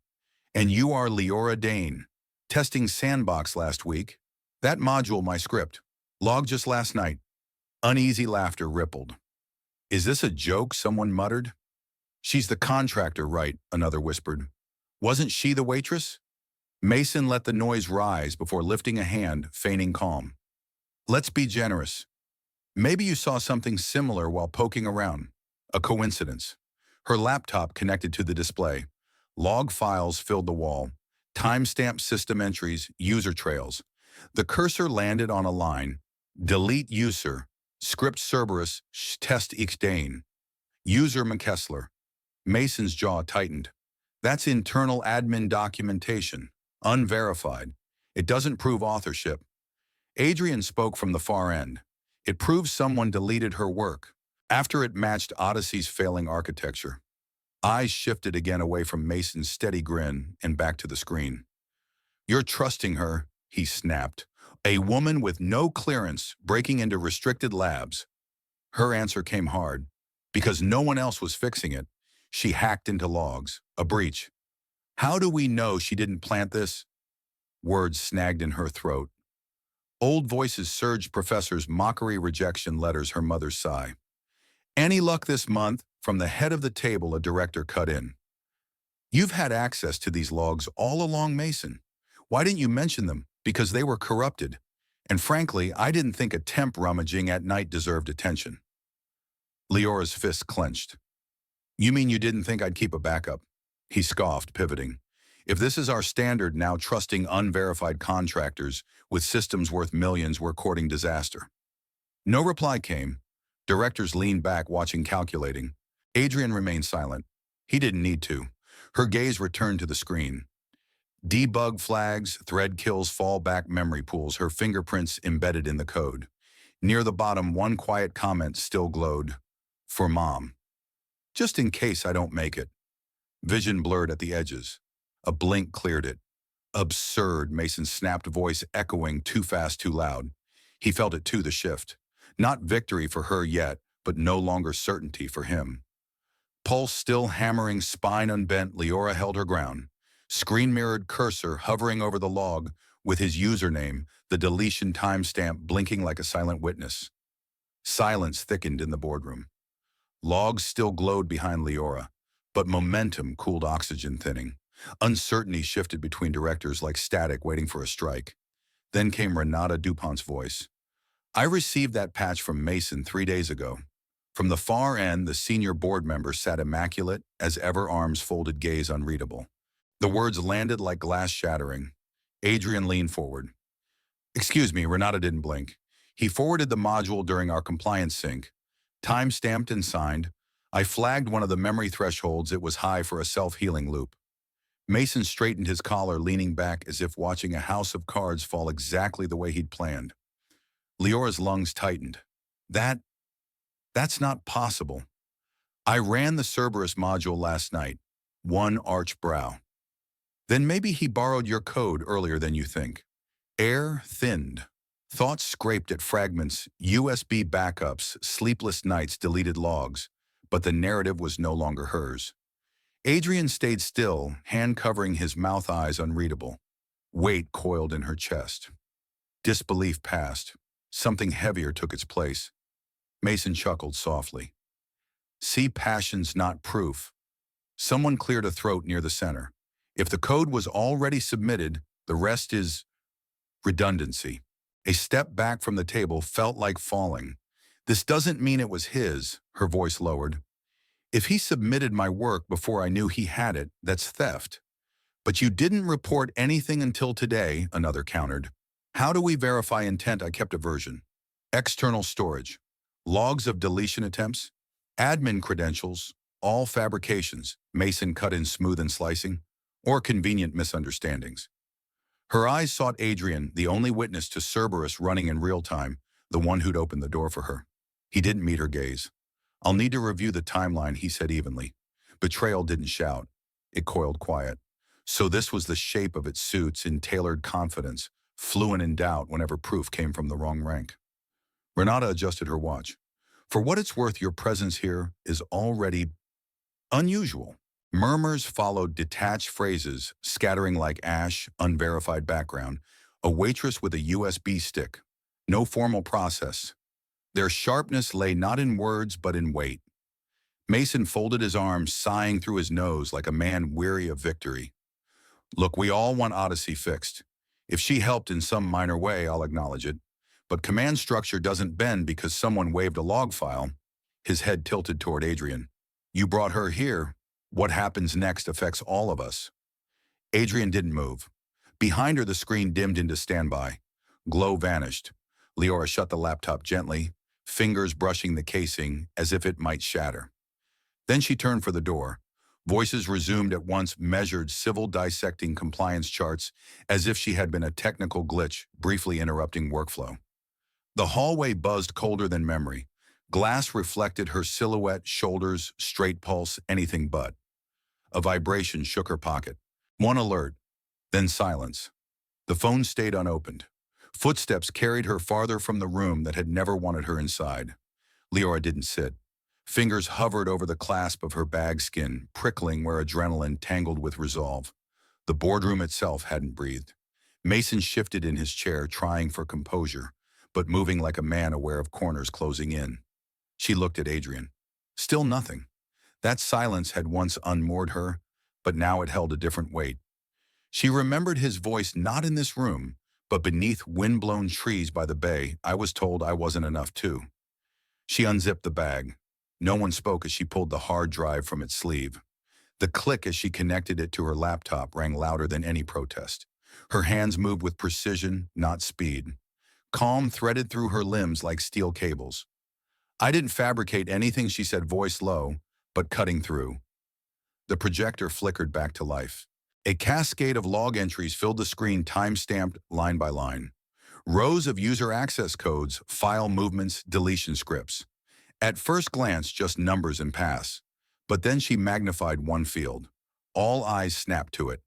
And you are Liora Dane. Testing Sandbox last week. That module, my script. Logged just last night. Uneasy laughter rippled. Is this a joke? Someone muttered. She's the contractor, right? Another whispered. Wasn't she the waitress? Mason let the noise rise before lifting a hand, feigning calm. Let's be generous. Maybe you saw something similar while poking around. A coincidence. Her laptop connected to the display. Log files filled the wall. Timestamp system entries, user trails. The cursor landed on a line. Delete user. Script Cerberus, test X Dane. User McKessler. Mason's jaw tightened. That's internal admin documentation. Unverified. It doesn't prove authorship. Adrian spoke from the far end. It proves someone deleted her work. After it matched Odyssey's failing architecture. Eyes shifted again away from Mason's steady grin and back to the screen. You're trusting her, he snapped. A woman with no clearance breaking into restricted labs. Her answer came hard. Because no one else was fixing it, she hacked into logs. A breach. How do we know she didn't plant this? Words snagged in her throat. Old voices surged, professors' mockery, rejection letters, her mother's sigh. Any luck this month? From the head of the table, a director cut in. You've had access to these logs all along, Mason. Why didn't you mention them? Because they were corrupted. And frankly, I didn't think a temp rummaging at night deserved attention. Leora's fists clenched. You mean you didn't think I'd keep a backup? He scoffed, pivoting. If this is our standard now, trusting unverified contractors with systems worth millions, we're courting disaster. No reply came. Directors leaned back, watching, calculating. Adrian remained silent. He didn't need to. Her gaze returned to the screen. Debug flags, thread kills, fallback memory pools, her fingerprints embedded in the code. Near the bottom, one quiet comment still glowed. For Mom. Just in case I don't make it. Vision blurred at the edges. A blink cleared it. Absurd, Mason's snapped voice echoing, too fast, too loud. He felt it too, the shift. Not victory for her yet, but no longer certainty for him. Pulse still hammering, spine unbent, Liora held her ground. Screen-mirrored cursor hovering over the log with his username, the deletion timestamp blinking like a silent witness. Silence thickened in the boardroom. Logs still glowed behind Liora, but momentum cooled oxygen thinning. Uncertainty shifted between directors like static waiting for a strike. Then came Renata DuPont's voice. I received that patch from Mason 3 days ago. From the far end, the senior board member sat immaculate as ever, arms folded, gaze unreadable. The words landed like glass shattering. Adrian leaned forward. Excuse me, Renata didn't blink. He forwarded the module during our compliance sync. Time-stamped and signed. I flagged one of the memory thresholds. It was high for a self-healing loop. Mason straightened his collar, leaning back as if watching a house of cards fall exactly the way he'd planned. Leora's lungs tightened. That That's not possible. I ran the Cerberus module last night. One arched brow. Then maybe he borrowed your code earlier than you think. Air thinned. Thoughts scraped at fragments, USB backups, sleepless nights, deleted logs. But the narrative was no longer hers. Adrian stayed still, hand covering his mouth, eyes unreadable. Weight coiled in her chest. Disbelief passed. Something heavier took its place. Mason chuckled softly. See, passion's not proof. Someone cleared a throat near the center. If the code was already submitted, the rest is redundancy. A step back from the table felt like falling. This doesn't mean it was his, her voice lowered. If he submitted my work before I knew he had it, that's theft. But you didn't report anything until today, another countered. How do we verify intent? I kept a version. External storage. Logs of deletion attempts. Admin credentials. All fabrications. Mason cut in smooth and slicing. Or convenient misunderstandings. Her eyes sought Adrian, the only witness to Cerberus running in real time, the one who'd opened the door for her. He didn't meet her gaze. I'll need to review the timeline, he said evenly. Betrayal didn't shout. It coiled quiet. So this was the shape of its suits in tailored confidence, fluent in doubt whenever proof came from the wrong rank. Renata adjusted her watch. For what it's worth, your presence here is already unusual. Murmurs followed detached phrases, scattering like ash, unverified background. A waitress with a USB stick. No formal process. Their sharpness lay not in words, but in weight. Mason folded his arms, sighing through his nose like a man weary of victory. Look, we all want Odyssey fixed. If she helped in some minor way, I'll acknowledge it. But command structure doesn't bend because someone waved a log file. His head tilted toward Adrian. You brought her here. What happens next affects all of us. Adrian didn't move. Behind her, the screen dimmed into standby. Glow vanished. Liora shut the laptop gently, fingers brushing the casing as if it might shatter. Then she turned for the door. Voices resumed at once, measured, civil dissecting compliance charts as if she had been a technical glitch, briefly interrupting workflow. The hallway buzzed colder than memory. Glass reflected her silhouette, shoulders, straight pulse, anything but. A vibration shook her pocket. One alert, then silence. The phone stayed unopened. Footsteps carried her farther from the room that had never wanted her inside. Liora didn't sit. Fingers hovered over the clasp of her bag skin, prickling where adrenaline tangled with resolve. The boardroom itself hadn't breathed. Mason shifted in his chair, trying for composure, but moving like a man aware of corners closing in. She looked at Adrian. Still nothing. That silence had once unmoored her, but now it held a different weight. She remembered his voice not in this room, but beneath wind-blown trees by the bay. I was told I wasn't enough too. She unzipped the bag. No one spoke as she pulled the hard drive from its sleeve. The click as she connected it to her laptop rang louder than any protest. Her hands moved with precision, not speed. Calm threaded through her limbs like steel cables. I didn't fabricate anything, she said, voice low, but cutting through. The projector flickered back to life. A cascade of log entries filled the screen, time-stamped line by line. Rows of user access codes, file movements, deletion scripts. At first glance, just numbers and pass. But then she magnified one field. All eyes snapped to it.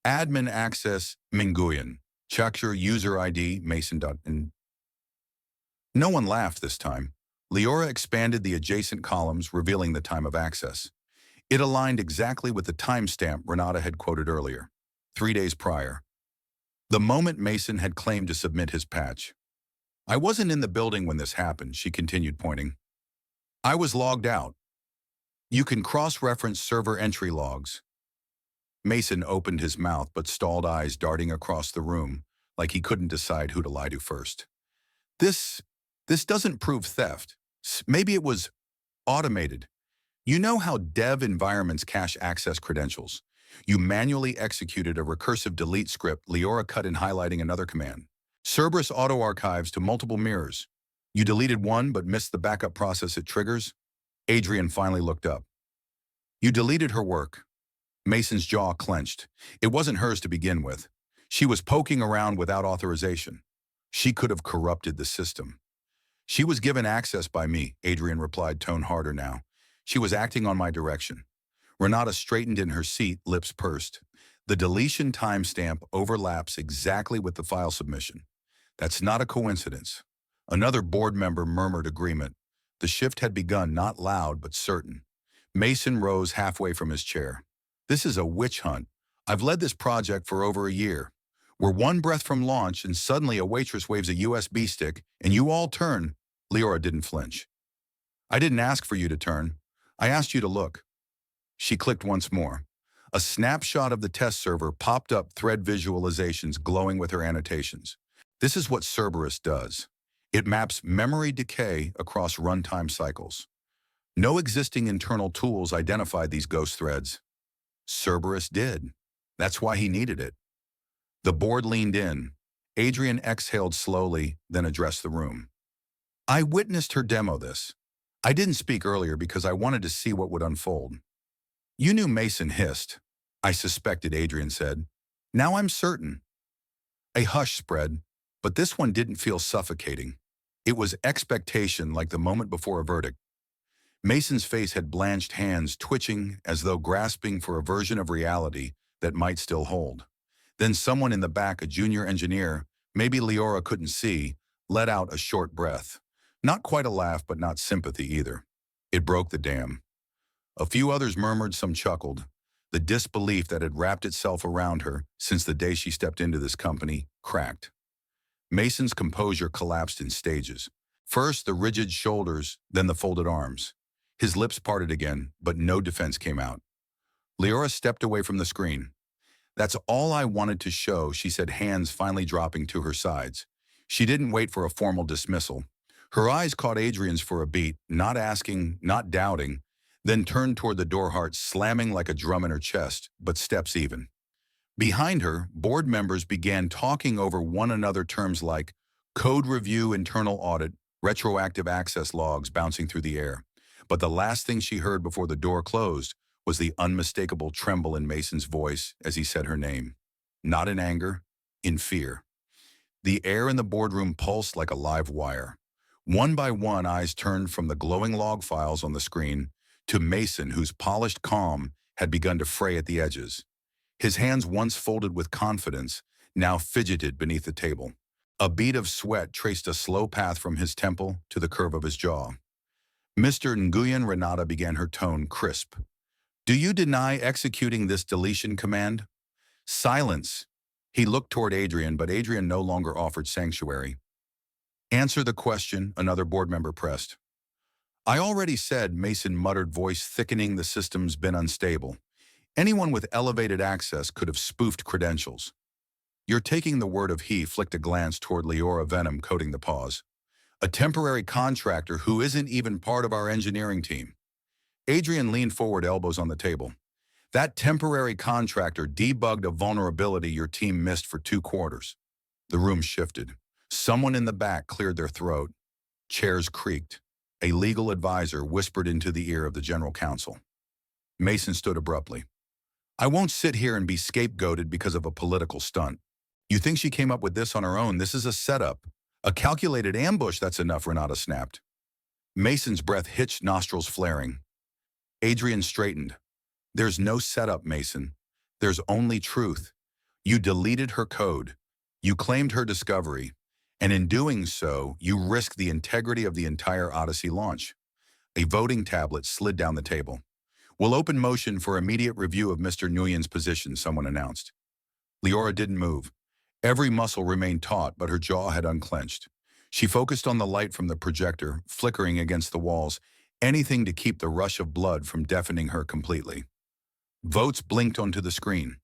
Admin access, Minguian. Check your user ID, Mason. No one laughed this time. Liora expanded the adjacent columns, revealing the time of access. It aligned exactly with the timestamp Renata had quoted earlier, 3 days prior. The moment Mason had claimed to submit his patch. I wasn't in the building when this happened, she continued, pointing. I was logged out. You can cross-reference server entry logs. Mason opened his mouth but stalled, eyes darting across the room, like he couldn't decide who to lie to first. This doesn't prove theft. Maybe it was automated. You know how dev environments cache access credentials. You manually executed a recursive delete script, Liora cut in, highlighting another command. Cerberus auto-archives to multiple mirrors. You deleted one but missed the backup process it triggers. Adrian finally looked up. You deleted her work. Mason's jaw clenched. It wasn't hers to begin with. She was poking around without authorization. She could have corrupted the system. She was given access by me, Adrian replied, tone harder now. She was acting on my direction. Renata straightened in her seat, lips pursed. The deletion timestamp overlaps exactly with the file submission. That's not a coincidence. Another board member murmured agreement. The shift had begun, not loud but certain. Mason rose halfway from his chair. This is a witch hunt. I've led this project for over a year. We're one breath from launch and suddenly a waitress waves a USB stick and you all turn. Liora didn't flinch. I didn't ask for you to turn. I asked you to look. She clicked once more. A snapshot of the test server popped up, thread visualizations glowing with her annotations. This is what Cerberus does. It maps memory decay across runtime cycles. No existing internal tools identified these ghost threads. Cerberus did. That's why he needed it. The board leaned in. Adrian exhaled slowly, then addressed the room. I witnessed her demo this. I didn't speak earlier because I wanted to see what would unfold. You knew, Mason hissed. I suspected, Adrian said. Now I'm certain. A hush spread, but this one didn't feel suffocating. It was expectation, like the moment before a verdict. Mason's face had blanched, hands twitching as though grasping for a version of reality that might still hold. Then someone in the back, a junior engineer, maybe Liora couldn't see, let out a short breath. Not quite a laugh, but not sympathy either. It broke the dam. A few others murmured, some chuckled. The disbelief that had wrapped itself around her since the day she stepped into this company cracked. Mason's composure collapsed in stages. First, the rigid shoulders, then the folded arms. His lips parted again, but no defense came out. Liora stepped away from the screen. That's all I wanted to show, she said, hands finally dropping to her sides. She didn't wait for a formal dismissal. Her eyes caught Adrian's for a beat, not asking, not doubting, then turned toward the door, heart slamming like a drum in her chest, but steps even. Behind her, board members began talking over one another, terms like code review, internal audit, retroactive access logs bouncing through the air. But the last thing she heard before the door closed was the unmistakable tremble in Mason's voice as he said her name. Not in anger, in fear. The air in the boardroom pulsed like a live wire. One by one, eyes turned from the glowing log files on the screen to Mason, whose polished calm had begun to fray at the edges. His hands, once folded with confidence, now fidgeted beneath the table. A bead of sweat traced a slow path from his temple to the curve of his jaw. Mr. Nguyen, Renata began, her tone crisp. Do you deny executing this deletion command? Silence. He looked toward Adrian, but Adrian no longer offered sanctuary. Answer the question, another board member pressed. I already said, Mason muttered, voice thickening. The system's been unstable. Anyone with elevated access could have spoofed credentials. You're taking the word of he, flicked a glance toward Liora, venom coating the pause. A temporary contractor who isn't even part of our engineering team. Adrian leaned forward, elbows on the table. That temporary contractor debugged a vulnerability your team missed for 2 quarters. The room shifted. Someone in the back cleared their throat. Chairs creaked. A legal advisor whispered into the ear of the general counsel. Mason stood abruptly. I won't sit here and be scapegoated because of a political stunt. You think she came up with this on her own? This is a setup. A calculated ambush, that's enough, Renata snapped. Mason's breath hitched, nostrils flaring. Adrian straightened. There's no setup, Mason. There's only truth. You deleted her code. You claimed her discovery. And in doing so, you risked the integrity of the entire Odyssey launch. A voting tablet slid down the table. We'll open motion for immediate review of Mr. Nguyen's position, someone announced. Liora didn't move. Every muscle remained taut, but her jaw had unclenched. She focused on the light from the projector, flickering against the walls, anything to keep the rush of blood from deafening her completely. Votes blinked onto the screen.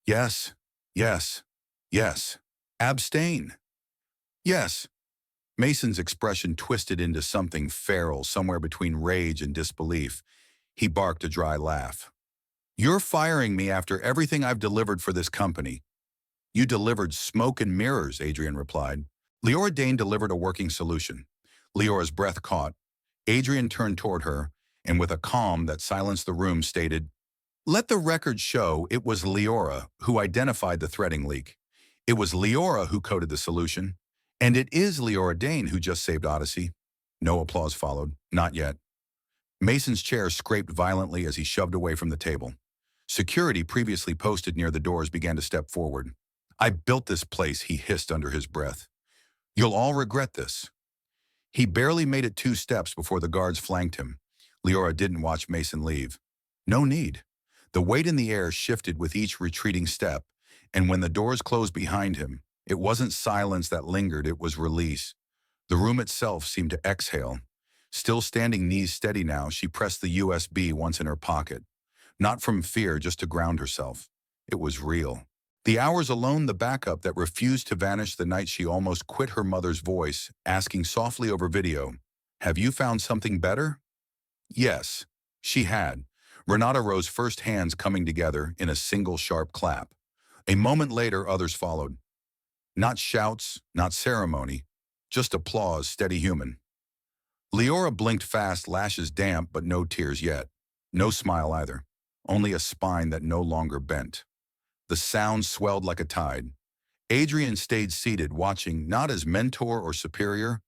Yes, yes, yes. Abstain. Yes. Mason's expression twisted into something feral, somewhere between rage and disbelief. He barked a dry laugh. You're firing me after everything I've delivered for this company. You delivered smoke and mirrors, Adrian replied. Liora Dane delivered a working solution. Leora's breath caught. Adrian turned toward her, and with a calm that silenced the room stated, let the record show it was Liora who identified the threading leak. It was Liora who coded the solution. And it is Liora Dane who just saved Odyssey. No applause followed. Not yet. Mason's chair scraped violently as he shoved away from the table. Security, previously posted near the doors, began to step forward. "I built this place," he hissed under his breath. "You'll all regret this." He barely made it 2 steps before the guards flanked him. Liora didn't watch Mason leave. No need. The weight in the air shifted with each retreating step, and when the doors closed behind him, it wasn't silence that lingered, it was release. The room itself seemed to exhale. Still standing knees steady now, she pressed the USB once in her pocket. Not from fear, just to ground herself. It was real. The hours alone, the backup that refused to vanish the night she almost quit, her mother's voice, asking softly over video, "Have you found something better?" Yes, she had. Renata Rowe's first hands coming together in a single sharp clap. A moment later, others followed. Not shouts, not ceremony, just applause, steady human. Liora blinked fast, lashes damp, but no tears yet. No smile either. Only a spine that no longer bent. The sound swelled like a tide. Adrian stayed seated, watching not as mentor or superior,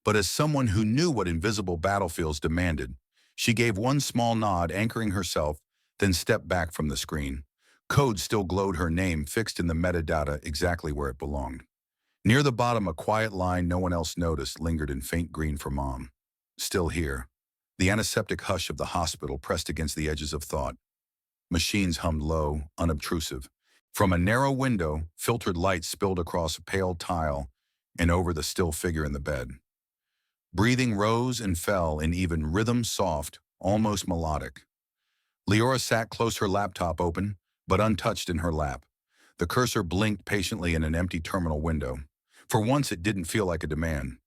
but as someone who knew what invisible battlefields demanded. She gave one small nod, anchoring herself, then stepped back from the screen. Code still glowed, her name fixed in the metadata exactly where it belonged. Near the bottom, a quiet line no one else noticed lingered in faint green for Mom. Still here. The antiseptic hush of the hospital pressed against the edges of thought. Machines hummed low, unobtrusive. From a narrow window, filtered light spilled across a pale tile and over the still figure in the bed. Breathing rose and fell in even rhythm, soft, almost melodic. Liora sat close, her laptop open, but untouched in her lap. The cursor blinked patiently in an empty terminal window. For once, it didn't feel like a demand.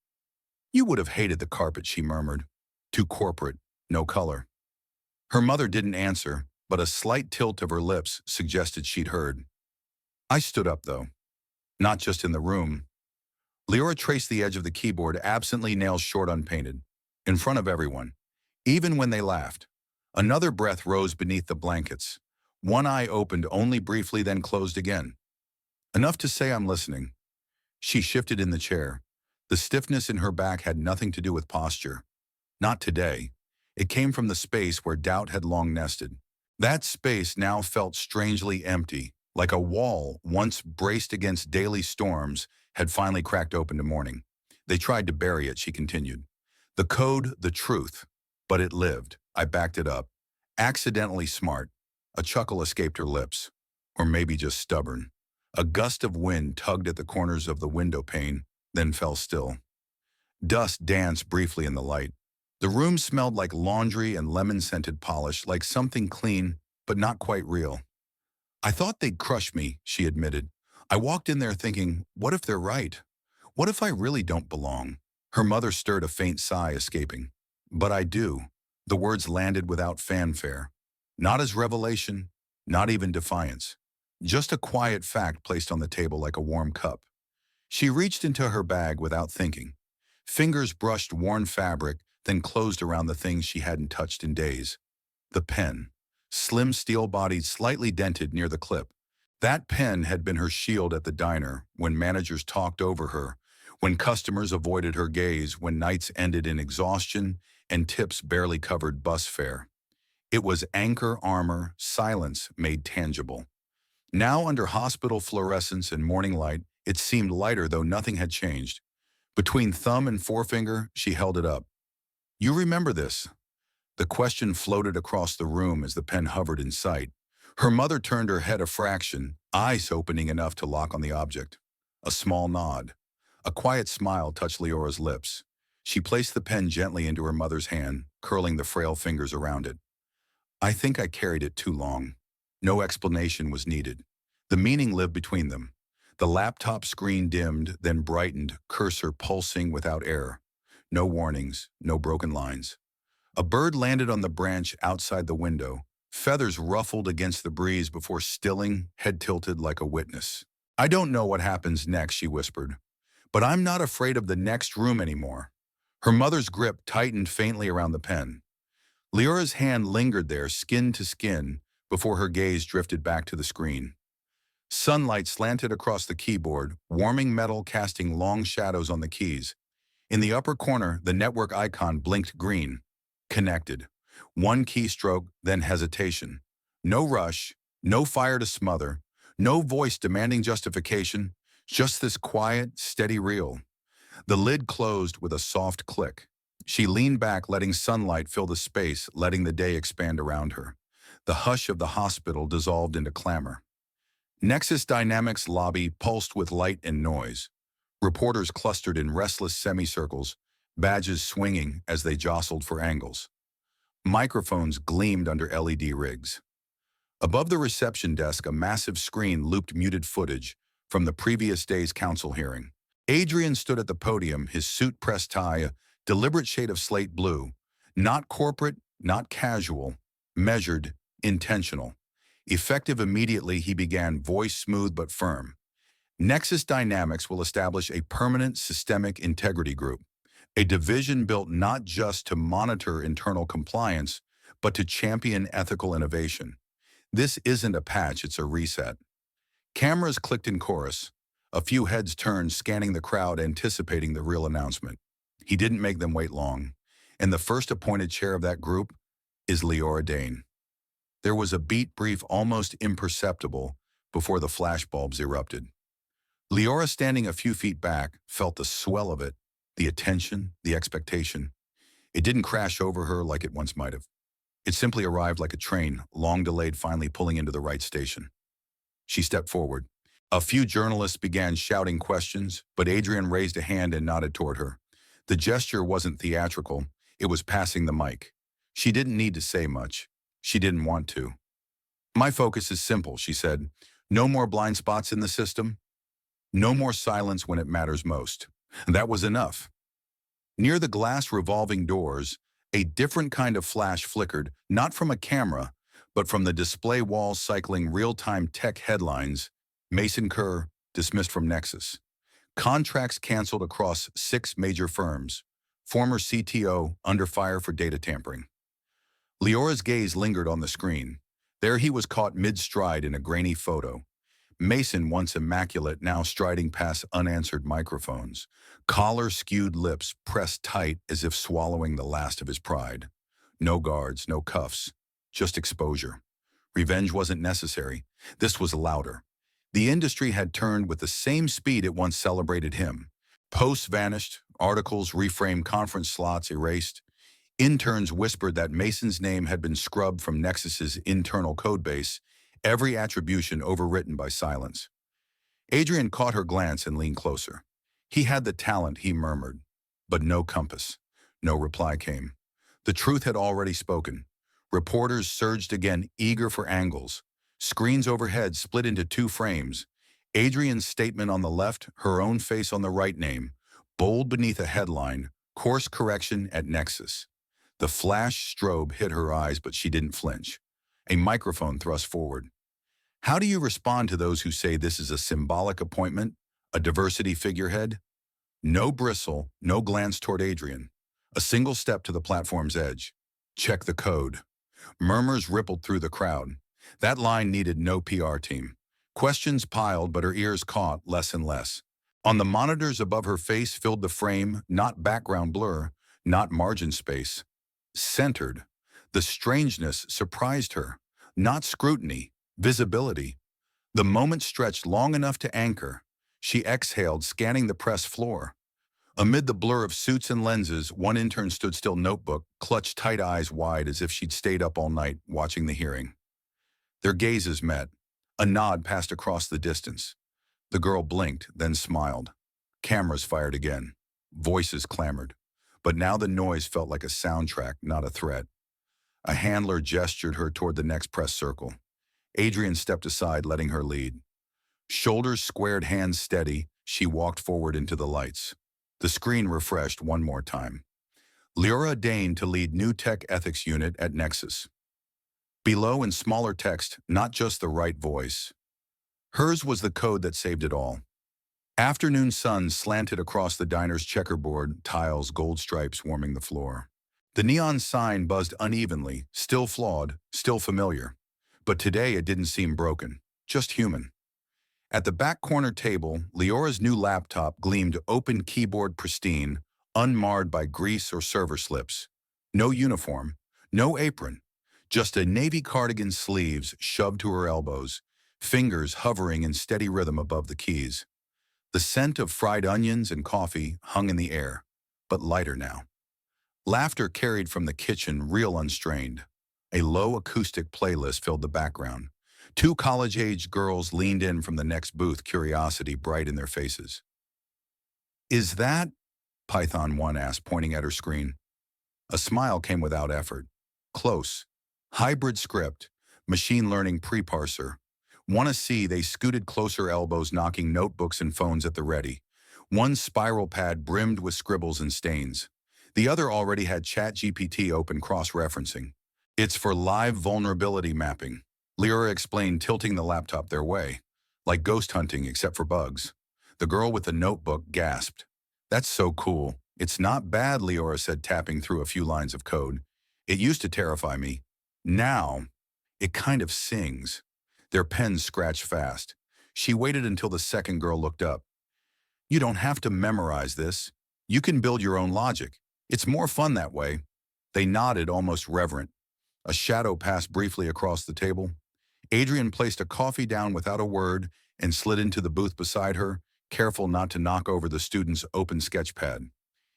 "You would have hated the carpet," she murmured. "Too corporate, no color." Her mother didn't answer, but a slight tilt of her lips suggested she'd heard. I stood up, though. Not just in the room. Liora traced the edge of the keyboard, absently, nails short, unpainted. In front of everyone. Even when they laughed. Another breath rose beneath the blankets. One eye opened only briefly, then closed again. Enough to say, "I'm listening." She shifted in the chair. The stiffness in her back had nothing to do with posture. Not today. It came from the space where doubt had long nested. That space now felt strangely empty, like a wall once braced against daily storms had finally cracked open to morning. They tried to bury it, she continued. The code, the truth. But it lived. I backed it up. Accidentally smart. A chuckle escaped her lips. Or maybe just stubborn. A gust of wind tugged at the corners of the window pane, then fell still. Dust danced briefly in the light. The room smelled like laundry and lemon-scented polish, like something clean, but not quite real. "I thought they'd crush me," she admitted. "I walked in there thinking, what if they're right? What if I really don't belong?" Her mother stirred, a faint sigh escaping. "But I do." The words landed without fanfare. Not as revelation, not even defiance. Just a quiet fact placed on the table like a warm cup. She reached into her bag without thinking. Fingers brushed worn fabric, then closed around the things she hadn't touched in days. The pen. Slim, steel-bodied, slightly dented near the clip. That pen had been her shield at the diner, when managers talked over her, when customers avoided her gaze, when nights ended in exhaustion and tips barely covered bus fare. It was anchor armor, silence made tangible. Now, under hospital fluorescence and morning light, it seemed lighter, though nothing had changed. Between thumb and forefinger, she held it up. "You remember this?" The question floated across the room as the pen hovered in sight. Her mother turned her head a fraction, eyes opening enough to lock on the object. A small nod. A quiet smile touched Leora's lips. She placed the pen gently into her mother's hand, curling the frail fingers around it. "I think I carried it too long." No explanation was needed. The meaning lived between them. The laptop screen dimmed, then brightened, cursor pulsing without error. No warnings, no broken lines. A bird landed on the branch outside the window. Feathers ruffled against the breeze before stilling, head tilted like a witness. "I don't know what happens next," she whispered. "But I'm not afraid of the next room anymore." Her mother's grip tightened faintly around the pen. Leora's hand lingered there, skin to skin, before her gaze drifted back to the screen. Sunlight slanted across the keyboard, warming metal, casting long shadows on the keys. In the upper corner, the network icon blinked green. Connected. One keystroke, then hesitation. No rush, no fire to smother, no voice demanding justification, just this quiet, steady reel. The lid closed with a soft click. She leaned back, letting sunlight fill the space, letting the day expand around her. The hush of the hospital dissolved into clamor. Nexus Dynamics lobby pulsed with light and noise. Reporters clustered in restless semicircles, badges swinging as they jostled for angles. Microphones gleamed under LED rigs. Above the reception desk, a massive screen looped muted footage from the previous day's council hearing. Adrian stood at the podium, his suit-pressed tie a deliberate shade of slate blue. Not corporate, not casual, measured, intentional. Effective immediately, he began, voice smooth but firm. Nexus Dynamics will establish a permanent systemic integrity group, a division built not just to monitor internal compliance, but to champion ethical innovation. This isn't a patch, it's a reset. Cameras clicked in chorus. A few heads turned, scanning the crowd, anticipating the real announcement. He didn't make them wait long. And the first appointed chair of that group is Liora Dane. There was a beat brief, almost imperceptible, before the flashbulbs erupted. Liora, standing a few feet back, felt the swell of it, the attention, the expectation. It didn't crash over her like it once might have. It simply arrived like a train, long delayed, finally pulling into the right station. She stepped forward. A few journalists began shouting questions, but Adrian raised a hand and nodded toward her. The gesture wasn't theatrical, it was passing the mic. She didn't need to say much. She didn't want to. "My focus is simple," she said. "No more blind spots in the system. No more silence when it matters most." That was enough. Near the glass revolving doors, a different kind of flash flickered, not from a camera, but from the display walls cycling real-time tech headlines. Mason Kerr, dismissed from Nexus. Contracts canceled across 6 major firms. Former CTO, under fire for data tampering. Liora's gaze lingered on the screen. There he was, caught mid-stride in a grainy photo. Mason, once immaculate, now striding past unanswered microphones. Collar-skewed lips pressed tight as if swallowing the last of his pride. No guards, no cuffs, just exposure. Revenge wasn't necessary. This was louder. The industry had turned with the same speed it once celebrated him. Posts vanished, articles reframed, conference slots erased. Interns whispered that Mason's name had been scrubbed from Nexus's internal codebase, every attribution overwritten by silence. Adrian caught her glance and leaned closer. He had the talent, he murmured, but no compass. No reply came. The truth had already spoken. Reporters surged again, eager for angles. Screens overhead split into 2 frames. Adrian's statement on the left, her own face on the right, name, bold beneath a headline, "Course correction at Nexus." The flash strobe hit her eyes, but she didn't flinch. A microphone thrust forward. "How do you respond to those who say this is a symbolic appointment, a diversity figurehead?" No bristle, no glance toward Adrian. A single step to the platform's edge. "Check the code." Murmurs rippled through the crowd. That line needed no PR team. Questions piled, but her ears caught less and less. On the monitors above her face filled the frame, not background blur, not margin space. Centered. The strangeness surprised her. Not scrutiny, visibility. The moment stretched long enough to anchor. She exhaled, scanning the press floor. Amid the blur of suits and lenses, one intern stood still, notebook, clutched tight, eyes wide as if she'd stayed up all night watching the hearing. Their gazes met. A nod passed across the distance. The girl blinked, then smiled. Cameras fired again. Voices clamored. But now the noise felt like a soundtrack, not a threat. A handler gestured her toward the next press circle. Adrian stepped aside, letting her lead. Shoulders squared, hands steady, she walked forward into the lights. The screen refreshed one more time. Liora Dane to lead new tech ethics unit at Nexus. Below, in smaller text, not just the right voice. Hers was the code that saved it all. Afternoon sun slanted across the diner's checkerboard, tiles, gold stripes warming the floor. The neon sign buzzed unevenly, still flawed, still familiar. But today it didn't seem broken, just human. At the back corner table, Liora's new laptop gleamed, open keyboard pristine, unmarred by grease or server slips. No uniform, no apron, just a navy cardigan sleeves shoved to her elbows, fingers hovering in steady rhythm above the keys. The scent of fried onions and coffee hung in the air, but lighter now. Laughter carried from the kitchen real unstrained. A low acoustic playlist filled the background. Two college-aged girls leaned in from the next booth, curiosity bright in their faces. "Is that?" Python 1 asked, pointing at her screen. A smile came without effort. "Close. Hybrid script. Machine learning pre-parser. "Wanna see?" They scooted closer, elbows knocking notebooks and phones at the ready. One spiral pad brimmed with scribbles and stains. The other already had ChatGPT open, cross-referencing. "It's for live vulnerability mapping," Liora explained, tilting the laptop their way. "Like ghost hunting, except for bugs." The girl with the notebook gasped. "That's so cool." "It's not bad," Liora said, tapping through a few lines of code. "It used to terrify me. Now, it kind of sings." Their pens scratched fast. She waited until the second girl looked up. "You don't have to memorize this. You can build your own logic. It's more fun that way." They nodded, almost reverent. A shadow passed briefly across the table. Adrian placed a coffee down without a word and slid into the booth beside her, careful not to knock over the student's open sketchpad.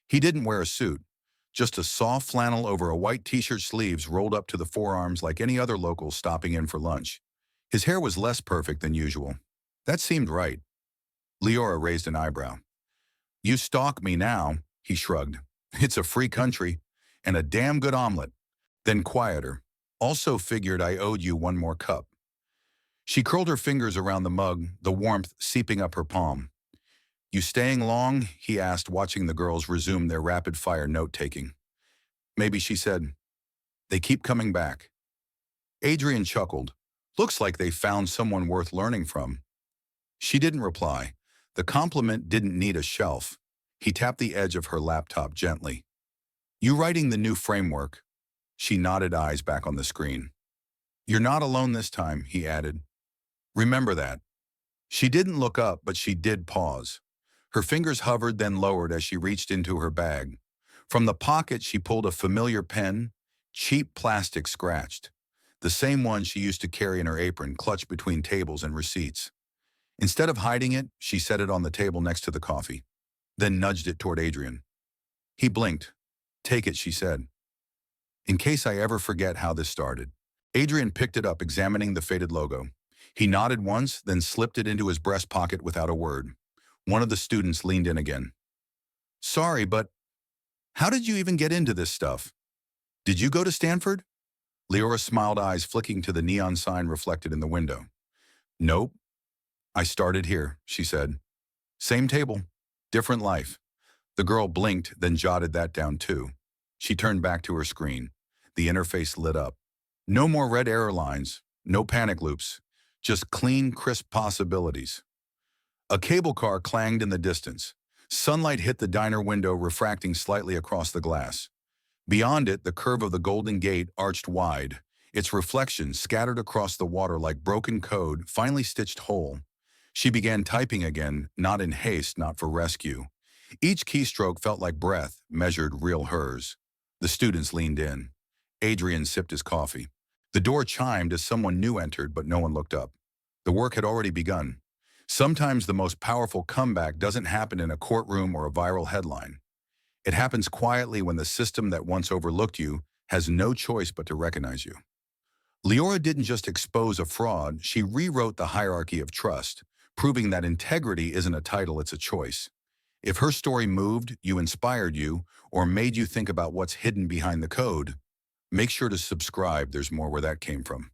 He didn't wear a suit, just a soft flannel over a white t-shirt, sleeves rolled up to the forearms like any other local stopping in for lunch. His hair was less perfect than usual. That seemed right. Liora raised an eyebrow. "You stalk me now," he shrugged. "It's a free country, and a damn good omelet." Then quieter. "Also figured I owed you one more cup." She curled her fingers around the mug, the warmth seeping up her palm. "You staying long?" he asked, watching the girls resume their rapid-fire note-taking. "Maybe," she said. "They keep coming back." Adrian chuckled. "Looks like they found someone worth learning from." She didn't reply. The compliment didn't need a shelf. He tapped the edge of her laptop gently. "You writing the new framework?" She nodded, eyes back on the screen. "You're not alone this time," he added. "Remember that." She didn't look up, but she did pause. Her fingers hovered, then lowered as she reached into her bag. From the pocket, she pulled a familiar pen, cheap plastic, scratched. The same one she used to carry in her apron, clutched between tables and receipts. Instead of hiding it, she set it on the table next to the coffee, then nudged it toward Adrian. He blinked. "Take it," she said. "In case I ever forget how this started." Adrian picked it up, examining the faded logo. He nodded once, then slipped it into his breast pocket without a word. One of the students leaned in again. "Sorry, but how did you even get into this stuff? Did you go to Stanford?" Liora smiled, eyes flicking to the neon sign reflected in the window. "Nope. I started here," she said. "Same table, different life." The girl blinked, then jotted that down too. She turned back to her screen. The interface lit up. No more red error lines, no panic loops, just clean, crisp possibilities. A cable car clanged in the distance. Sunlight hit the diner window, refracting slightly across the glass. Beyond it, the curve of the Golden Gate arched wide, its reflection scattered across the water like broken code, finally stitched whole. She began typing again, not in haste, not for rescue. Each keystroke felt like breath, measured, real hers. The students leaned in. Adrian sipped his coffee. The door chimed as someone new entered, but no one looked up. The work had already begun. Sometimes the most powerful comeback doesn't happen in a courtroom or a viral headline. It happens quietly when the system that once overlooked you has no choice but to recognize you. Liora didn't just expose a fraud, she rewrote the hierarchy of trust, proving that integrity isn't a title, it's a choice. If her story moved you, inspired you, or made you think about what's hidden behind the code, make sure to subscribe. There's more where that came from.